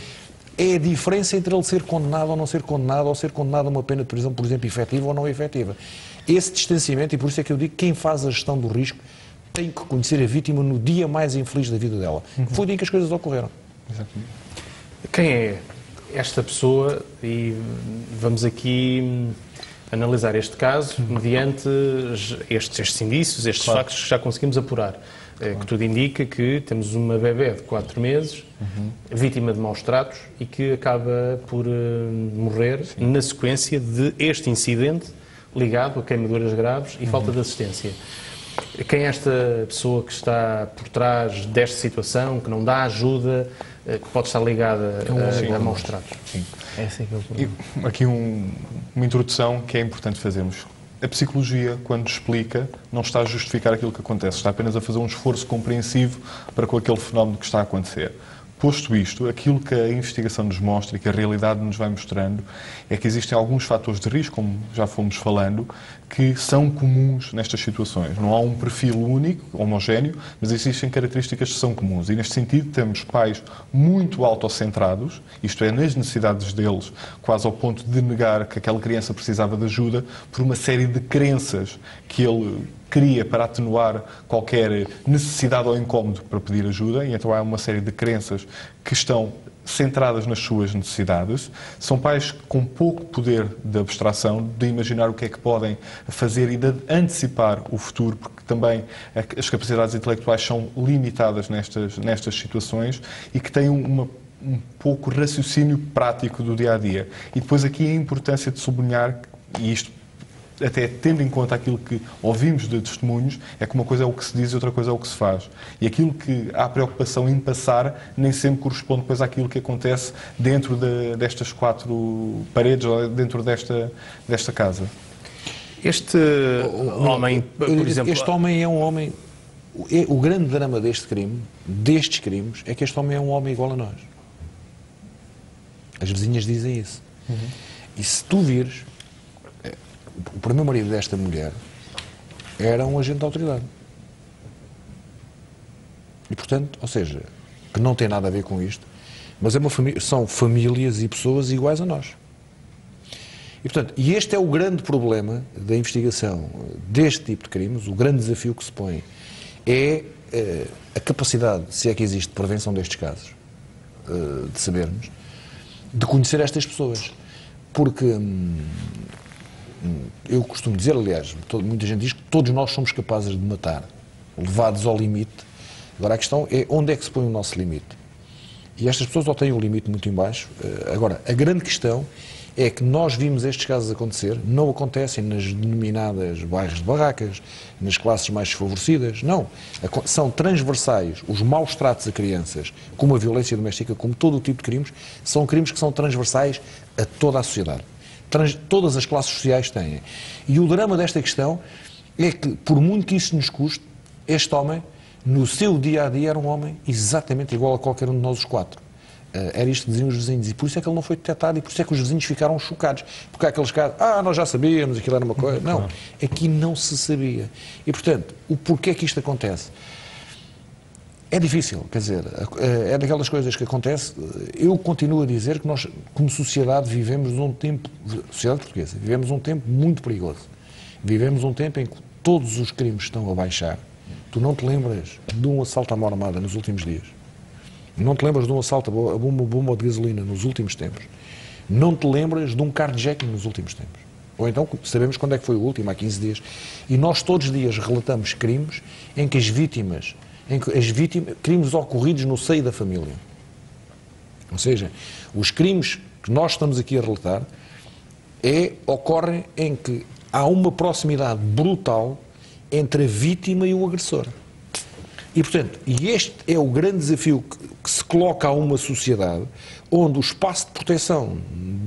Speaker 7: a diferença entre ele ser condenado ou não ser condenado, ou ser condenado a uma pena de prisão, por exemplo, efetiva ou não efetiva. Esse distanciamento, e por isso é que eu digo que quem faz a gestão do risco tem que conhecer a vítima no dia mais infeliz da vida dela. Foi o dia em que as coisas ocorreram.
Speaker 8: Exatamente.
Speaker 1: Quem é esta pessoa? E vamos aqui analisar este caso mediante estes indícios, estes factos que já conseguimos apurar. Que tudo indica que temos uma bebé de 4 meses, vítima de maus tratos e que acaba por morrer na sequência de este incidente ligado a queimaduras graves e falta de assistência. Quem é esta pessoa que está por trás desta situação, que não dá ajuda, que pode estar ligada a maus tratos?
Speaker 8: Sim. É assim que eu pergunto. Aqui uma introdução que é importante fazermos. A psicologia, quando explica, não está a justificar aquilo que acontece, está apenas a fazer um esforço compreensivo para com aquele fenómeno que está a acontecer. Posto isto, aquilo que a investigação nos mostra e que a realidade nos vai mostrando é que existem alguns fatores de risco, como já fomos falando, que são comuns nestas situações. Não há um perfil único, homogéneo, mas existem características que são comuns. E, neste sentido, temos pais muito autocentrados, isto é, nas necessidades deles, quase ao ponto de negar que aquela criança precisava de ajuda, por uma série de crenças que ele cria para atenuar qualquer necessidade ou incómodo para pedir ajuda, e então há uma série de crenças que estão centradas nas suas necessidades. São pais com pouco poder de abstração, de imaginar o que é que podem fazer e de antecipar o futuro, porque também as capacidades intelectuais são limitadas nestas situações, e que têm um pouco raciocínio prático do dia-a-dia. E depois aqui a importância de sublinhar, e isto até tendo em conta aquilo que ouvimos de testemunhos, é que uma coisa é o que se diz e outra coisa é o que se faz. E aquilo que há preocupação em passar nem sempre corresponde depois àquilo que acontece dentro destas 4 paredes ou dentro desta casa.
Speaker 1: Este homem, por exemplo...
Speaker 7: Este homem é um homem... O grande drama destes crimes, é que este homem é um homem igual a nós. As vizinhas dizem isso. E se tu vires... O primeiro marido desta mulher era um agente da autoridade. E, portanto, ou seja, que não tem nada a ver com isto, mas são famílias e pessoas iguais a nós. E, portanto, este é o grande problema da investigação deste tipo de crimes, o grande desafio que se põe é a capacidade, se é que existe, de prevenção destes casos, de sabermos, de conhecer estas pessoas. Porque... eu costumo dizer, aliás, muita gente diz que todos nós somos capazes de matar, levados ao limite. Agora, a questão é onde é que se põe o nosso limite. E estas pessoas ou têm um limite muito em baixo. Agora, a grande questão é que nós vimos estes casos acontecer, não acontecem nas denominadas bairros de barracas, nas classes mais desfavorecidas, não. São transversais. Os maus tratos a crianças, como a violência doméstica, como todo o tipo de crimes, são crimes que são transversais a toda a sociedade. Todas as classes sociais têm. E o drama desta questão é que, por muito que isso nos custe, este homem, no seu dia-a-dia, era um homem exatamente igual a qualquer um de nós os 4. Era isto que diziam os vizinhos. E por isso é que ele não foi detectado, e por isso é que os vizinhos ficaram chocados. Porque há aqueles casos, nós já sabíamos, aquilo era uma coisa. Não, aqui não se sabia. E, portanto, o porquê que isto acontece? É difícil, quer dizer, é daquelas coisas que acontece. Eu continuo a dizer que nós, como sociedade, vivemos um tempo, sociedade portuguesa, vivemos um tempo muito perigoso. Vivemos um tempo em que todos os crimes estão a baixar. Tu não te lembras de um assalto à mão armada nos últimos dias. Não te lembras de um assalto a uma bomba de gasolina nos últimos tempos. Não te lembras de um carjacking nos últimos tempos. Ou então sabemos quando é que foi o último, há 15 dias. E nós todos os dias relatamos crimes em que crimes ocorridos no seio da família. Ou seja, os crimes que nós estamos aqui a relatar ocorrem em que há uma proximidade brutal entre a vítima e o agressor. E, portanto, este é o grande desafio que se coloca a uma sociedade onde o espaço de proteção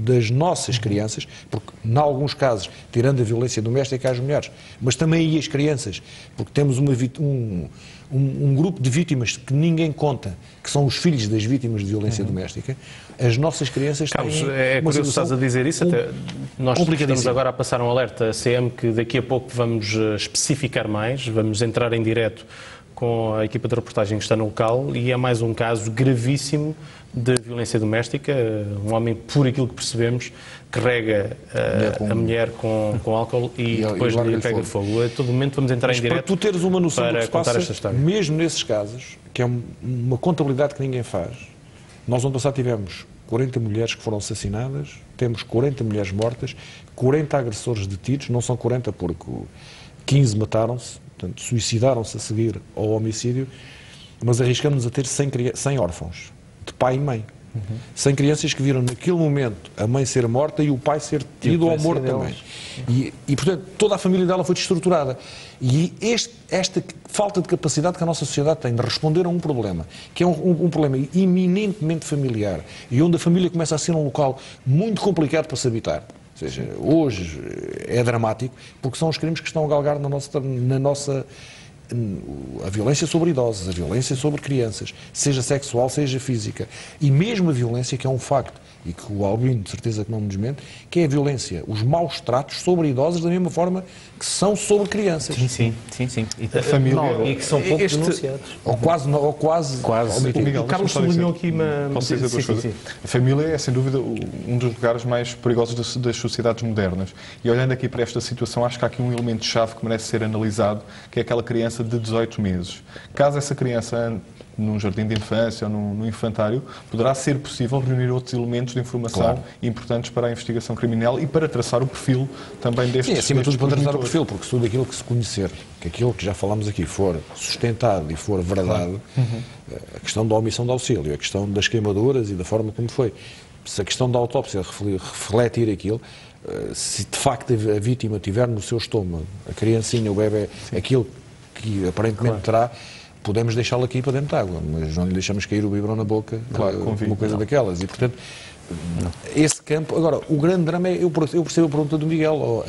Speaker 7: das nossas crianças, porque, em alguns casos, tirando a violência doméstica às mulheres, mas também aí as crianças, porque temos um grupo de vítimas que ninguém conta, que são os filhos das vítimas de violência doméstica, as nossas crianças
Speaker 1: Carlos,
Speaker 7: têm
Speaker 1: é
Speaker 7: uma
Speaker 1: curioso estás a dizer isso, até nós estamos agora a passar um alerta a CM que daqui a pouco vamos especificar mais, vamos entrar em direto com a equipa de reportagem que está no local, e é mais um caso gravíssimo de violência doméstica. Um homem, por aquilo que percebemos, carrega a mulher com álcool e depois lhe pega fogo. A todo momento vamos entrar em direto
Speaker 7: para tu teres uma noção
Speaker 1: para
Speaker 7: do que se
Speaker 1: contar
Speaker 7: passa,
Speaker 1: esta história.
Speaker 7: Mesmo nesses casos, que é uma contabilidade que ninguém faz. Nós, ano passado, tivemos 40 mulheres que foram assassinadas, temos 40 mulheres mortas, 40 agressores detidos, não são 40 porque 15 mataram-se, portanto, suicidaram-se a seguir ao homicídio, mas arriscamos a ter 100 órfãos, de pai e mãe. 100 crianças que viram naquele momento a mãe ser morta e o pai ser detido ou morto também. E, portanto, toda a família dela foi destruturada. E esta falta de capacidade que a nossa sociedade tem de responder a um problema, que é um problema eminentemente familiar, e onde a família começa a ser um local muito complicado para se habitar. Ou seja, hoje é dramático, porque são os crimes que estão a galgar na nossa a violência sobre idosos, a violência sobre crianças, seja sexual, seja física, e mesmo a violência, que é um facto, e que o Albino de certeza que não nos mente, que é a violência, os maus tratos sobre idosos da mesma forma que são sobre crianças.
Speaker 6: Sim.
Speaker 8: E a família...
Speaker 6: E que são pouco denunciados.
Speaker 7: Ou quase.
Speaker 8: Miguel,
Speaker 1: o Carlos sublinhou aqui uma...
Speaker 8: Posso dizer duas coisas? A família é, sem dúvida, um dos lugares mais perigosos das sociedades modernas. E olhando aqui para esta situação, acho que há aqui um elemento-chave que merece ser analisado, que é aquela criança de 18 meses. Caso essa criança ande num jardim de infância ou no infantário, poderá ser possível reunir outros elementos de informação importantes para a investigação criminal e para traçar o perfil também destes...
Speaker 7: Sim, acima de tudo para traçar o perfil, porque se tudo aquilo que se conhecer, que aquilo que já falámos aqui for sustentado e for verdade, a questão da omissão de auxílio, a questão das queimaduras e da forma como foi, se a questão da autópsia refletir aquilo, se de facto a vítima tiver no seu estômago, a criancinha, o bebê, aquilo que aparentemente terá, podemos deixá-lo aqui para dentro de água, mas não lhe deixamos cair o biberão na boca, uma coisa daquelas. E, portanto, esse campo... Agora, o grande drama é... Eu percebo a pergunta do Miguel,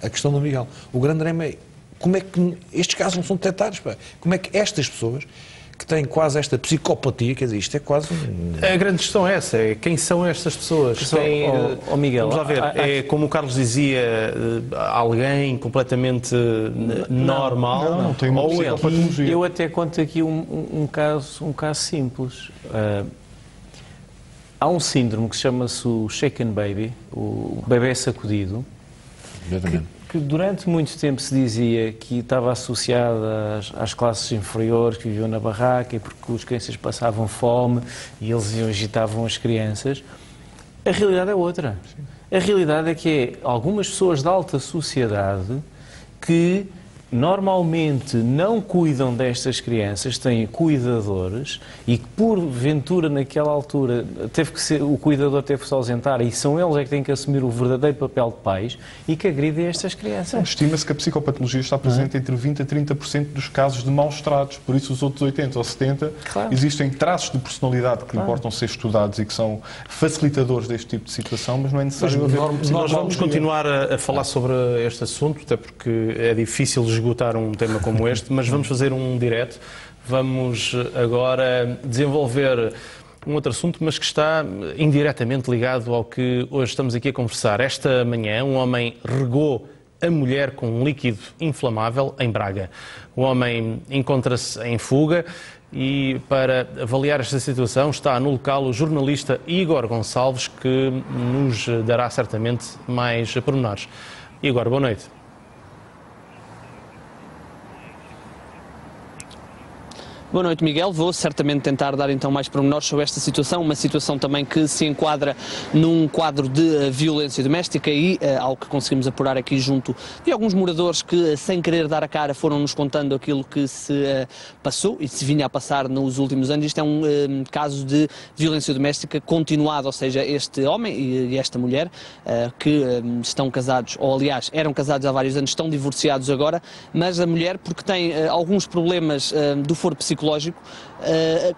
Speaker 7: a questão do Miguel. O grande drama é como é que estes casos não são detectados, pá? Como é que estas pessoas que têm quase esta psicopatia, quer dizer, isto é quase
Speaker 1: A grande questão é essa, é quem são estas pessoas?
Speaker 6: Miguel,
Speaker 1: vamos lá ver, é como o Carlos dizia, alguém completamente normal?
Speaker 8: Não tem uma psicopatologia.
Speaker 6: Eu até conto aqui um caso simples. Há um síndrome que chama-se o shaken baby, o bebê sacudido, que durante muito tempo se dizia que estava associado às classes inferiores que viviam na barraca e porque as crianças passavam fome e eles agitavam as crianças. A realidade é outra. A realidade é que algumas pessoas da alta sociedade que normalmente não cuidam destas crianças, têm cuidadores e que porventura naquela altura o cuidador teve que se ausentar e são eles que têm que assumir o verdadeiro papel de pais e que agridem estas crianças.
Speaker 8: Estima-se que a psicopatologia está presente entre 20% a 30% dos casos de maus tratos, por isso os outros 80% ou 70% existem traços de personalidade que importam ser estudados e que são facilitadores deste tipo de situação, mas não é necessário haver...
Speaker 1: Nós vamos continuar a falar sobre este assunto, até porque é difícil esgotar um tema como este, mas vamos fazer um direto. Vamos agora desenvolver um outro assunto, mas que está indiretamente ligado ao que hoje estamos aqui a conversar. Esta manhã, um homem regou a mulher com um líquido inflamável em Braga. O homem encontra-se em fuga e, para avaliar esta situação, está no local o jornalista Igor Gonçalves, que nos dará certamente mais pormenores. Igor, boa noite.
Speaker 9: Boa noite, Miguel. Vou certamente tentar dar então mais pormenores sobre esta situação, uma situação também que se enquadra num quadro de violência doméstica e ao que conseguimos apurar aqui junto de alguns moradores que, sem querer dar a cara, foram-nos contando aquilo que se passou e se vinha a passar nos últimos anos. Isto é um caso de violência doméstica continuado, ou seja, este homem e esta mulher que estão casados, ou aliás, eram casados há vários anos, estão divorciados agora, mas a mulher, porque tem alguns problemas do foro psicológico,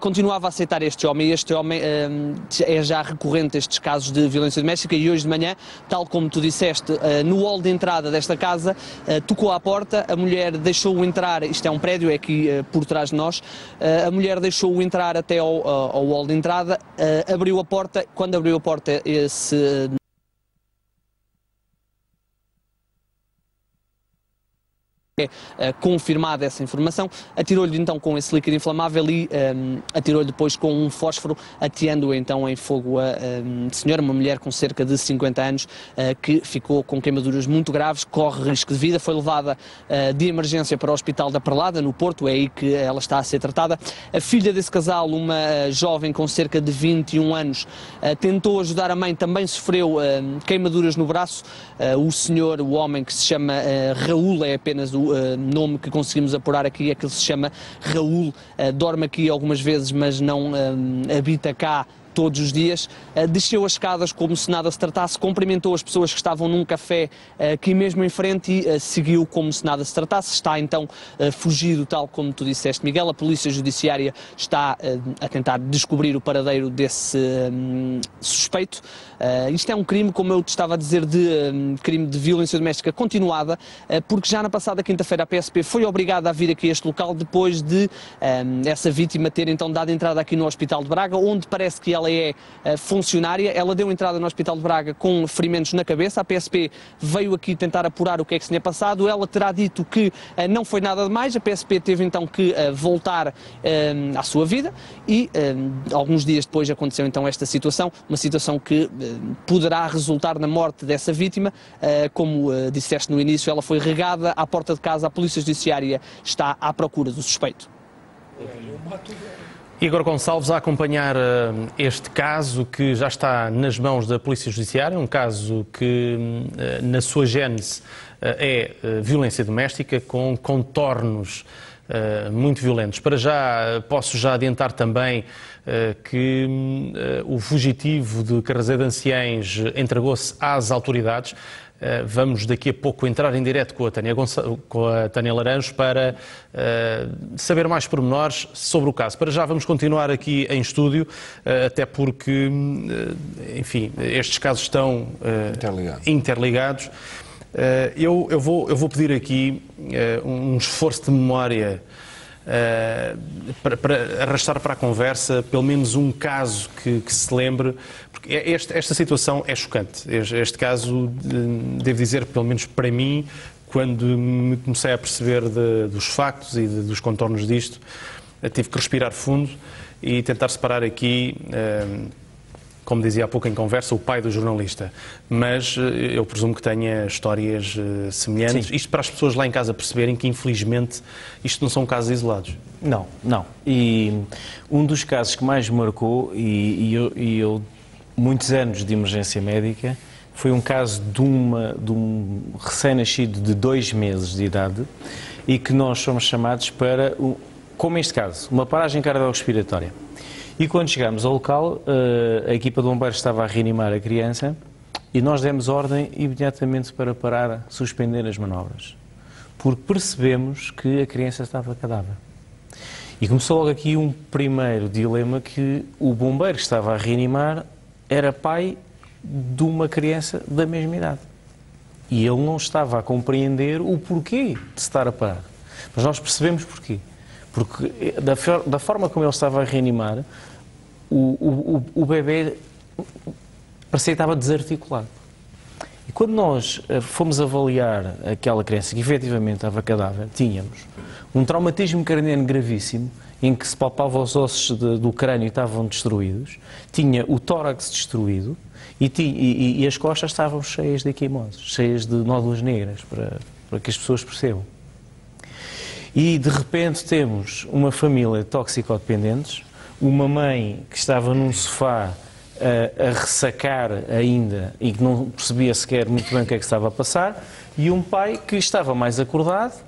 Speaker 9: continuava a aceitar este homem, e este homem é já recorrente estes casos de violência doméstica e hoje de manhã, tal como tu disseste, no hall de entrada desta casa, tocou à porta, a mulher deixou-o entrar, isto é um prédio, é aqui por trás de nós, a mulher deixou-o entrar até ao hall de entrada, abriu a porta, quando abriu a porta esse... confirmada essa informação, atirou-lhe então com esse líquido inflamável e atirou-lhe depois com um fósforo, ateando-o então em fogo a senhora, uma mulher com cerca de 50 anos, que ficou com queimaduras muito graves, corre risco de vida, foi levada de emergência para o Hospital da Perlada, no Porto, é aí que ela está a ser tratada. A filha desse casal, uma jovem com cerca de 21 anos, tentou ajudar a mãe, também sofreu queimaduras no braço. O senhor, o homem que se chama Raul, é apenas o nome que conseguimos apurar aqui, é que ele se chama Raul, dorme aqui algumas vezes, mas não habita cá todos os dias, desceu as escadas como se nada se tratasse, cumprimentou as pessoas que estavam num café aqui mesmo em frente e seguiu como se nada se tratasse. Está então fugido, tal como tu disseste, Miguel. A Polícia Judiciária está a tentar descobrir o paradeiro desse suspeito. Isto é um crime, como eu te estava a dizer, de crime de violência doméstica continuada, porque já na passada quinta-feira a PSP foi obrigada a vir aqui a este local depois de essa vítima ter então dado entrada aqui no Hospital de Braga, onde parece que ela é funcionária. Ela deu entrada no Hospital de Braga com ferimentos na cabeça. A PSP veio aqui tentar apurar o que é que se tinha passado. Ela terá dito que não foi nada de mais. A PSP teve então que voltar à sua vida e alguns dias depois aconteceu então esta situação, uma situação que poderá resultar na morte dessa vítima. Como disseste no início, ela foi regada à porta de casa. A Polícia Judiciária está à procura do suspeito.
Speaker 1: Igor Gonçalves a acompanhar este caso que já está nas mãos da Polícia Judiciária, um caso que na sua gênese é violência doméstica com contornos muito violentos. Para já, posso já adiantar também que o fugitivo de Carrazedo de Anciães entregou-se às autoridades. Vamos daqui a pouco entrar em direto com a Tânia Laranjo para saber mais pormenores sobre o caso. Para já vamos continuar aqui em estúdio, até porque, enfim, estes casos estão interligados. Eu vou pedir aqui um esforço de memória para arrastar para a conversa pelo menos um caso que se lembre, porque esta situação é chocante. Este caso, devo dizer, pelo menos para mim, quando me comecei a perceber dos factos e dos contornos disto, tive que respirar fundo e tentar separar aqui, como dizia há pouco em conversa, o pai do jornalista. Mas eu presumo que tenha histórias semelhantes. Sim. Isto para as pessoas lá em casa perceberem que, infelizmente, isto não são casos isolados.
Speaker 6: Não. E um dos casos que mais me marcou, e eu muitos anos de emergência médica, foi um caso de um recém-nascido de 2 meses de idade e que nós somos chamados para, como este caso, uma paragem cardiorrespiratória. E quando chegámos ao local, a equipa de bombeiros estava a reanimar a criança e nós demos ordem imediatamente para parar, suspender as manobras, porque percebemos que a criança estava cadáver. E começou logo aqui um primeiro dilema, que o bombeiro que estava a reanimar era pai de uma criança da mesma idade. E ele não estava a compreender o porquê de estar a parar. Mas nós percebemos porquê. Porque da forma como ele estava a reanimar, o bebê parecia que estava desarticulado. E quando nós fomos avaliar aquela criança que efetivamente estava cadáver, tínhamos um traumatismo craniano gravíssimo, em que se palpava os ossos do crânio estavam destruídos, tinha o tórax destruído e as costas estavam cheias de equimoses, cheias de nódulas negras, para que as pessoas percebam. E de repente temos uma família de toxicodependentes, uma mãe que estava num sofá a ressacar ainda e que não percebia sequer muito bem o que é que estava a passar, e um pai que estava mais acordado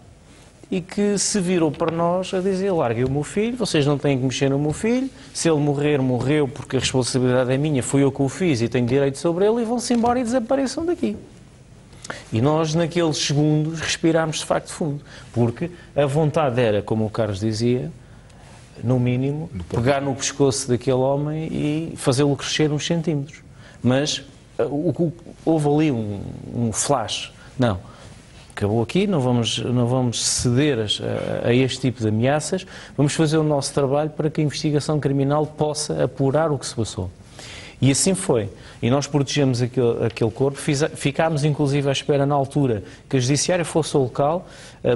Speaker 6: e que se virou para nós a dizer: larguem o meu filho, vocês não têm que mexer no meu filho, se ele morrer, morreu, porque a responsabilidade é minha, fui eu que o fiz e tenho direito sobre ele, e vão-se embora e desapareçam daqui. E nós, naqueles segundos, respirámos de facto fundo, porque a vontade era, como o Carlos dizia, no mínimo, pegar no pescoço daquele homem e fazê-lo crescer uns centímetros. Mas houve ali um flash. Não, acabou aqui, não vamos ceder a este tipo de ameaças, vamos fazer o nosso trabalho para que a investigação criminal possa apurar o que se passou. E assim foi. E nós protegemos aquele corpo, ficámos inclusive à espera na altura que a Judiciária fosse ao local,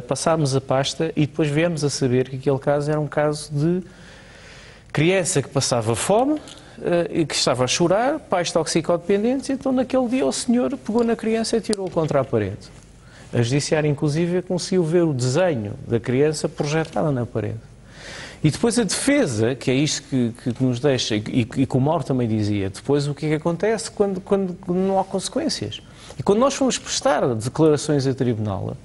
Speaker 6: passámos a pasta e depois viemos a saber que aquele caso era um caso de criança que passava fome, que estava a chorar, pais toxicodependentes, então naquele dia o senhor pegou na criança e tirou-o contra a parede. A Judiciária inclusive conseguiu ver o desenho da criança projetada na parede. E depois a defesa, que é isto que nos deixa, e que o Mauro também dizia, depois o que é que acontece quando não há consequências. E quando nós fomos prestar declarações a tribunal,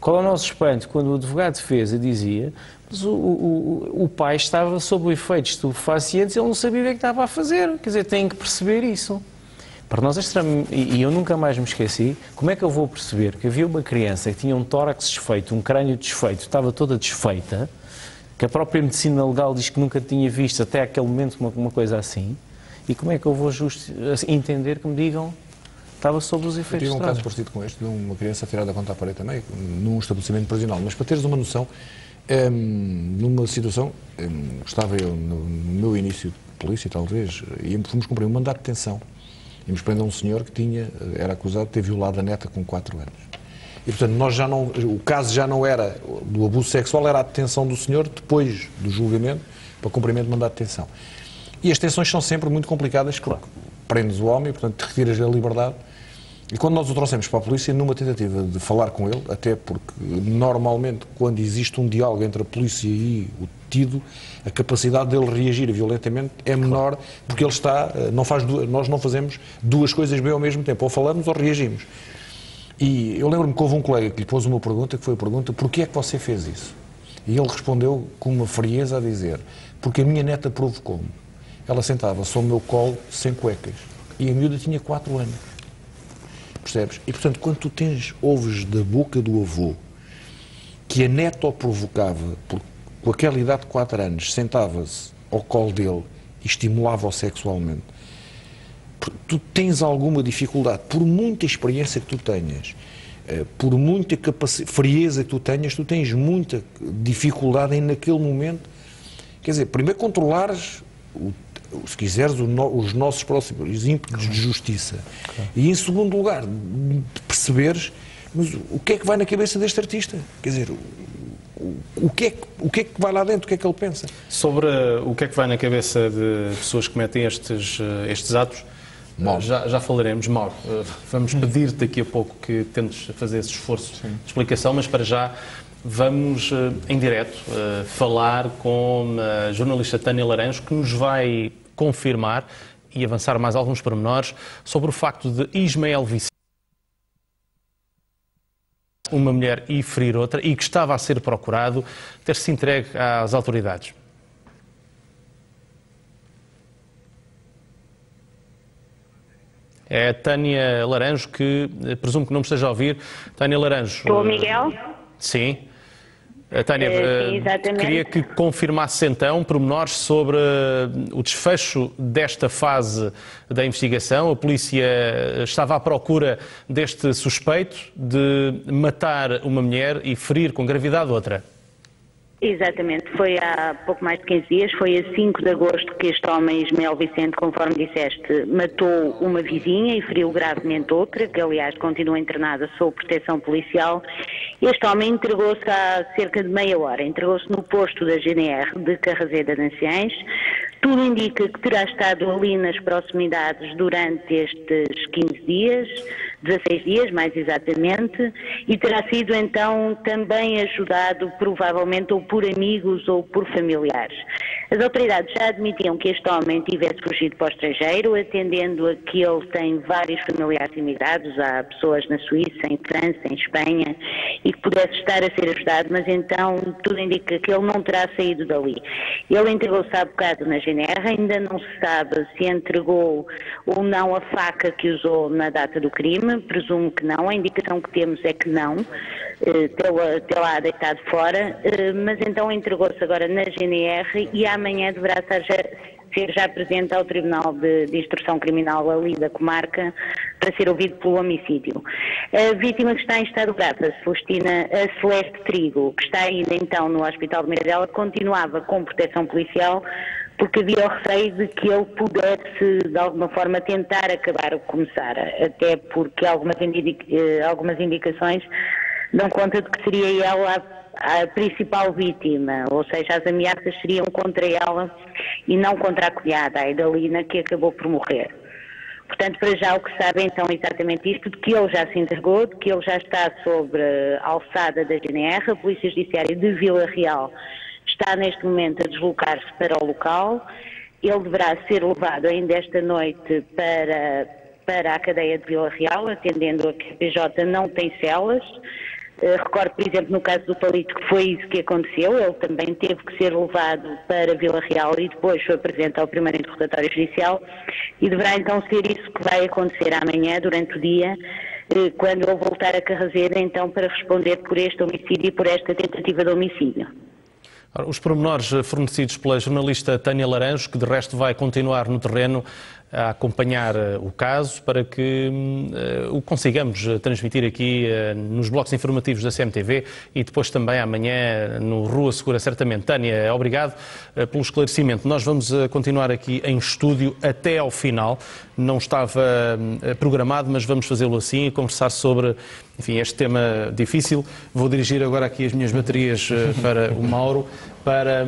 Speaker 6: Qual é o nosso espanto quando o advogado de defesa dizia mas o pai estava sob o efeito de estupefacientes e ele não sabia o que estava a fazer. Quer dizer, tem que perceber isso. Para nós é estranho, e eu nunca mais me esqueci, como é que eu vou perceber que havia uma criança que tinha um tórax desfeito, um crânio desfeito, estava toda desfeita, que a própria medicina legal diz que nunca tinha visto até aquele momento uma coisa assim, e como é que eu vou entender que me digam estava sob os efeitos?
Speaker 7: Eu tive um caso parecido com este, de uma criança tirada contra a parede também, num estabelecimento prisional. Mas para teres uma noção, numa situação, estava eu no meu início de polícia, talvez, e fomos cumprir um mandato de detenção. Íamos prender um senhor que era acusado de ter violado a neta com 4 anos. E, portanto, o caso já não era do abuso sexual, era a detenção do senhor depois do julgamento para cumprimento de mandato de detenção. E as detenções são sempre muito complicadas, claro. Prendes o homem, portanto, te retiras a liberdade. E quando nós o trouxemos para a polícia, numa tentativa de falar com ele, até porque normalmente quando existe um diálogo entre a polícia e o detido, a capacidade dele reagir violentamente é menor, porque ele nós não fazemos duas coisas bem ao mesmo tempo, ou falamos ou reagimos. E eu lembro-me que houve um colega que lhe pôs uma pergunta, que foi a pergunta: porquê é que você fez isso? E ele respondeu com uma frieza a dizer: porque a minha neta provocou-me. Ela sentava-se ao meu colo sem cuecas e a miúda tinha 4 anos. Percebes? E, portanto, quando tu ouves da boca do avô que a neta o provocava, com aquela idade de 4 anos, sentava-se ao colo dele e estimulava-o sexualmente, tu tens alguma dificuldade, por muita experiência que tu tenhas, por muita frieza que tu tenhas, tu tens muita dificuldade em, naquele momento, quer dizer, primeiro controlares se quiseres, os nossos próximos ímpetos de justiça. Claro. E, em segundo lugar, perceberes mas o que é que vai na cabeça deste artista? Quer dizer, o que é que vai lá dentro? O que é que ele pensa?
Speaker 1: Sobre o que é que vai na cabeça de pessoas que cometem estes atos, já falaremos. Mauro, vamos pedir-te daqui a pouco que tentes fazer esse esforço de explicação, mas para já vamos em direto falar com a jornalista Tânia Laranjo, que nos vai confirmar e avançar mais alguns pormenores sobre o facto de Ismael Vicente, uma mulher, e ferir outra, e que estava a ser procurado, ter-se entregue às autoridades. É a Tânia Laranjo, que presumo que não me esteja a ouvir. Tânia Laranjo.
Speaker 10: Estou, Miguel?
Speaker 1: Sim. Tânia,
Speaker 10: sim,
Speaker 1: queria que confirmasse então pormenores sobre o desfecho desta fase da investigação. A polícia estava à procura deste suspeito de matar uma mulher e ferir com gravidade outra.
Speaker 10: Exatamente, foi há pouco mais de 15 dias, foi a 5 de agosto que este homem, Ismael Vicente, conforme disseste, matou uma vizinha e feriu gravemente outra, que aliás continua internada sob proteção policial. Este homem entregou-se há cerca de meia hora, entregou-se no posto da GNR de Carraseda de Anciães. Tudo indica que terá estado ali nas proximidades durante estes 15 dias, 16 dias mais exatamente, e terá sido então também ajudado provavelmente ou por amigos ou por familiares. As autoridades já admitiam que este homem tivesse fugido para o estrangeiro, atendendo a que ele tem vários familiares imigrados, há pessoas na Suíça, em França, em Espanha, e que pudesse estar a ser ajudado, mas então tudo indica que ele não terá saído dali. Ele entregou-se há bocado na GNR, ainda não se sabe se entregou ou não a faca que usou na data do crime, presumo que não, a indicação que temos é que não, tê-la deitado fora, mas então entregou-se agora na GNR e amanhã deverá ser já presente ao Tribunal de Instrução Criminal ali da comarca para ser ouvido pelo homicídio. A vítima que está em estado grave, a Celeste Trigo, que está ainda então no Hospital de Miradela, continuava com proteção policial porque havia o receio de que ele pudesse de alguma forma tentar acabar o que começara, até porque algumas indicações dão conta de que seria ela a principal vítima, ou seja, as ameaças seriam contra ela e não contra a cunhada, a Idalina, que acabou por morrer. Portanto, para já o que sabe então é exatamente isto, de que ele já se entregou, de que ele já está sobre a alçada da GNR, a Polícia Judiciária de Vila Real está neste momento a deslocar-se para o local. Ele deverá ser levado ainda esta noite para a cadeia de Vila Real, atendendo a que a PJ não tem celas, Recordo, por exemplo, no caso do Palito, que foi isso que aconteceu. Ele também teve que ser levado para Vila Real e depois foi apresentado ao primeiro interrogatório judicial, e deverá então ser isso que vai acontecer amanhã, durante o dia, quando eu voltar a Carrazedo, então, para responder por este homicídio e por esta tentativa de homicídio.
Speaker 1: Os pormenores fornecidos pela jornalista Tânia Laranjo, que de resto vai continuar no terreno a acompanhar o caso para que o consigamos transmitir aqui nos blocos informativos da CMTV e depois também amanhã no Rua Segura, certamente. Tânia, obrigado pelo esclarecimento. Nós vamos continuar aqui em estúdio até ao final. Não estava programado, mas vamos fazê-lo assim e conversar sobre, enfim, este tema difícil. Vou dirigir agora aqui as minhas baterias para o Mauro, para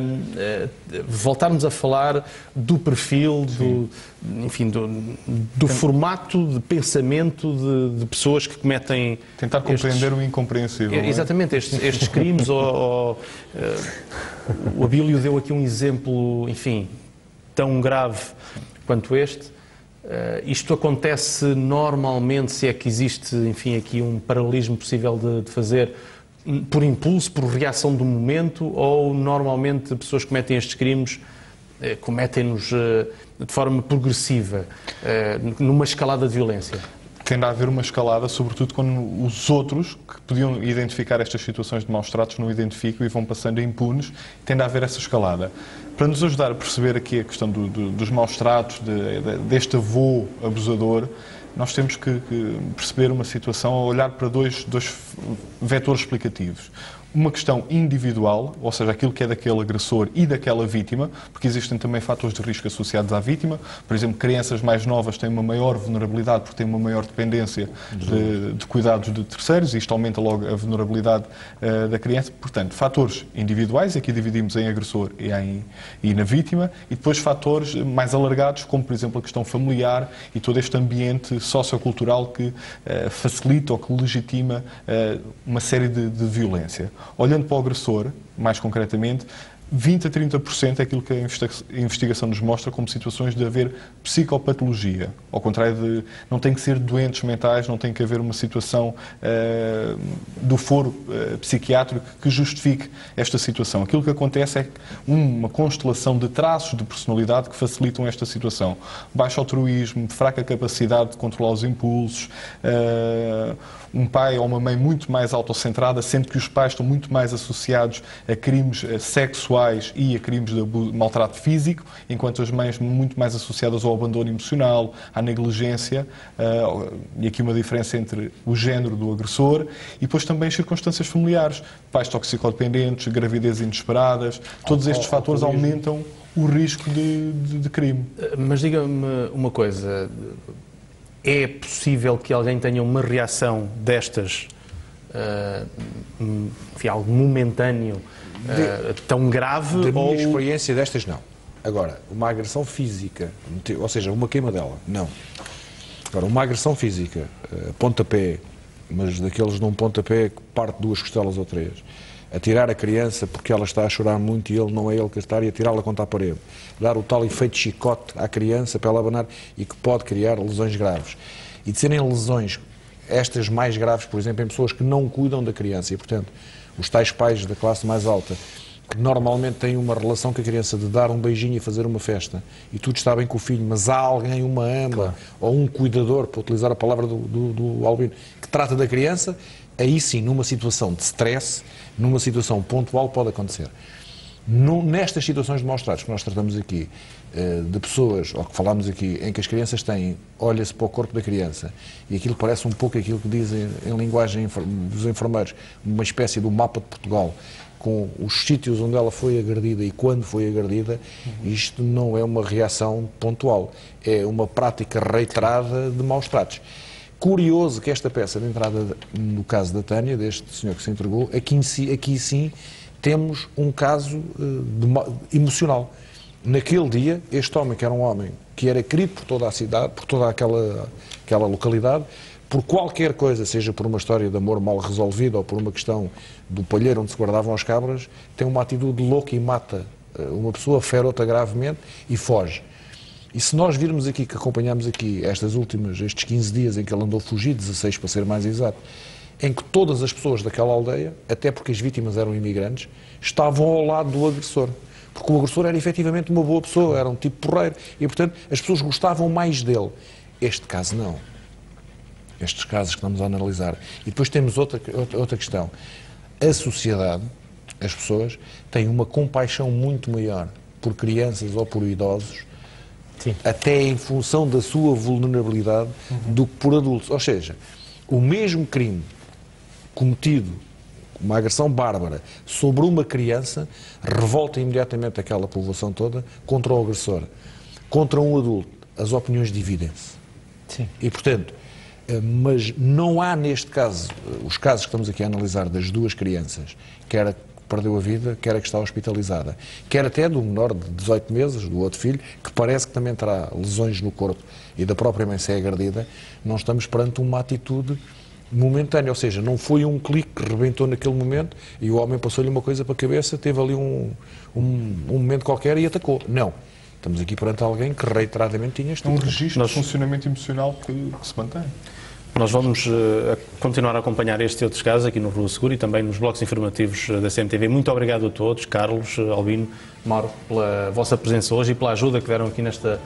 Speaker 1: voltarmos a falar do perfil, do formato de pensamento de pessoas que cometem...
Speaker 8: Tentar compreender o incompreensível.
Speaker 1: Exatamente, estes crimes. O Abílio deu aqui um exemplo, enfim, tão grave quanto este. Isto acontece normalmente, se é que existe, enfim, aqui um paralelismo possível de fazer, por impulso, por reação do momento, ou normalmente pessoas que cometem estes crimes cometem-nos de forma progressiva, numa escalada de violência?
Speaker 8: Tende a haver uma escalada, sobretudo quando os outros, que podiam identificar estas situações de maus tratos, não identificam e vão passando impunes, tende a haver essa escalada. Para nos ajudar a perceber aqui a questão dos maus tratos, deste avô abusador, nós temos que perceber uma situação, olhar para dois vetores explicativos. Uma questão individual, ou seja, aquilo que é daquele agressor e daquela vítima, porque existem também fatores de risco associados à vítima. Por exemplo, crianças mais novas têm uma maior vulnerabilidade porque têm uma maior dependência de cuidados de terceiros, e isto aumenta logo a vulnerabilidade da criança. Portanto, fatores individuais, aqui dividimos em agressor e na vítima, e depois fatores mais alargados, como por exemplo a questão familiar e todo este ambiente sociocultural que facilita ou que legitima uma série de violência. Olhando para o agressor, mais concretamente, 20 a 30% é aquilo que a investigação nos mostra como situações de haver psicopatologia. Ao contrário de... não tem que ser doentes mentais, não tem que haver uma situação do foro psiquiátrico que justifique esta situação. Aquilo que acontece é uma constelação de traços de personalidade que facilitam esta situação. Baixo altruísmo, fraca capacidade de controlar os impulsos, um pai ou uma mãe muito mais autocentrada, sendo que os pais estão muito mais associados a crimes sexuais e a crimes de maltrato físico, enquanto as mães muito mais associadas ao abandono emocional, à negligência, e aqui uma diferença entre o género do agressor, e depois também circunstâncias familiares, pais toxicodependentes, gravidez inesperadas, todos estes fatores aumentam o risco de crime.
Speaker 1: Mas diga-me uma coisa... É possível que alguém tenha uma reação destas, enfim, algo momentâneo, tão grave?
Speaker 7: Da minha experiência destas, não. Agora, uma agressão física, ou seja, uma queimadela, não. Agora, uma agressão física, pontapé, mas daqueles num pontapé que parte 2 costelas ou 3, atirar a criança porque ela está a chorar muito e ele não é ele que está, e atirá-la contra a parede, dar o tal efeito chicote à criança para ela abanar e que pode criar lesões graves. E de serem lesões, estas mais graves, por exemplo, em pessoas que não cuidam da criança, e portanto, os tais pais da classe mais alta, que normalmente têm uma relação com a criança de dar um beijinho e fazer uma festa, e tudo está bem com o filho, mas há alguém, uma ama, claro, ou um cuidador, para utilizar a palavra do Albino, que trata da criança, aí sim, numa situação de stress, numa situação pontual, pode acontecer. Nestas situações de maus tratos que nós tratamos aqui, de pessoas, ou que falamos aqui, em que as crianças têm, olha-se para o corpo da criança, e aquilo parece um pouco aquilo que dizem em linguagem dos enfermeiros, uma espécie do mapa de Portugal, com os sítios onde ela foi agredida e quando foi agredida, isto não é uma reação pontual, é uma prática reiterada de maus tratos. Curioso que esta peça de entrada, no caso da Tânia, deste senhor que se entregou, aqui sim temos um caso emocional. Naquele dia, este homem, que era um homem que era querido por toda a cidade, por toda aquela localidade, por qualquer coisa, seja por uma história de amor mal resolvida ou por uma questão do palheiro onde se guardavam as cabras, tem uma atitude louca e mata uma pessoa, fere outra gravemente e foge. E se nós virmos aqui, que acompanhamos aqui estes 15 dias em que ele andou fugido, 16 para ser mais exato, em que todas as pessoas daquela aldeia, até porque as vítimas eram imigrantes, estavam ao lado do agressor. Porque o agressor era efetivamente uma boa pessoa, era um tipo porreiro, e portanto as pessoas gostavam mais dele. Este caso não. Estes casos que estamos a analisar. E depois temos outra questão. A sociedade, as pessoas, têm uma compaixão muito maior por crianças ou por idosos, sim, até em função da sua vulnerabilidade, do que por adultos. Ou seja, o mesmo crime cometido, uma agressão bárbara, sobre uma criança, revolta imediatamente aquela população toda contra o agressor. Contra um adulto, as opiniões dividem-se. E, portanto, mas não há neste caso, os casos que estamos aqui a analisar das duas crianças, quer a que perdeu a vida, quer a que está hospitalizada, quer até do menor de 18 meses, do outro filho, que parece que também terá lesões no corpo e da própria mãe ser agredida, não estamos perante uma atitude momentânea, ou seja, não foi um clique que rebentou naquele momento e o homem passou-lhe uma coisa para a cabeça, teve ali um momento qualquer e atacou. Não. Estamos aqui perante alguém que reiteradamente tinha este
Speaker 8: um registro de funcionamento emocional que se mantém.
Speaker 1: Nós vamos continuar a acompanhar este e outros casos aqui no Rua Segura e também nos blocos informativos da CMTV. Muito obrigado a todos, Carlos, Albino, Mauro, pela vossa presença hoje e pela ajuda que deram aqui nesta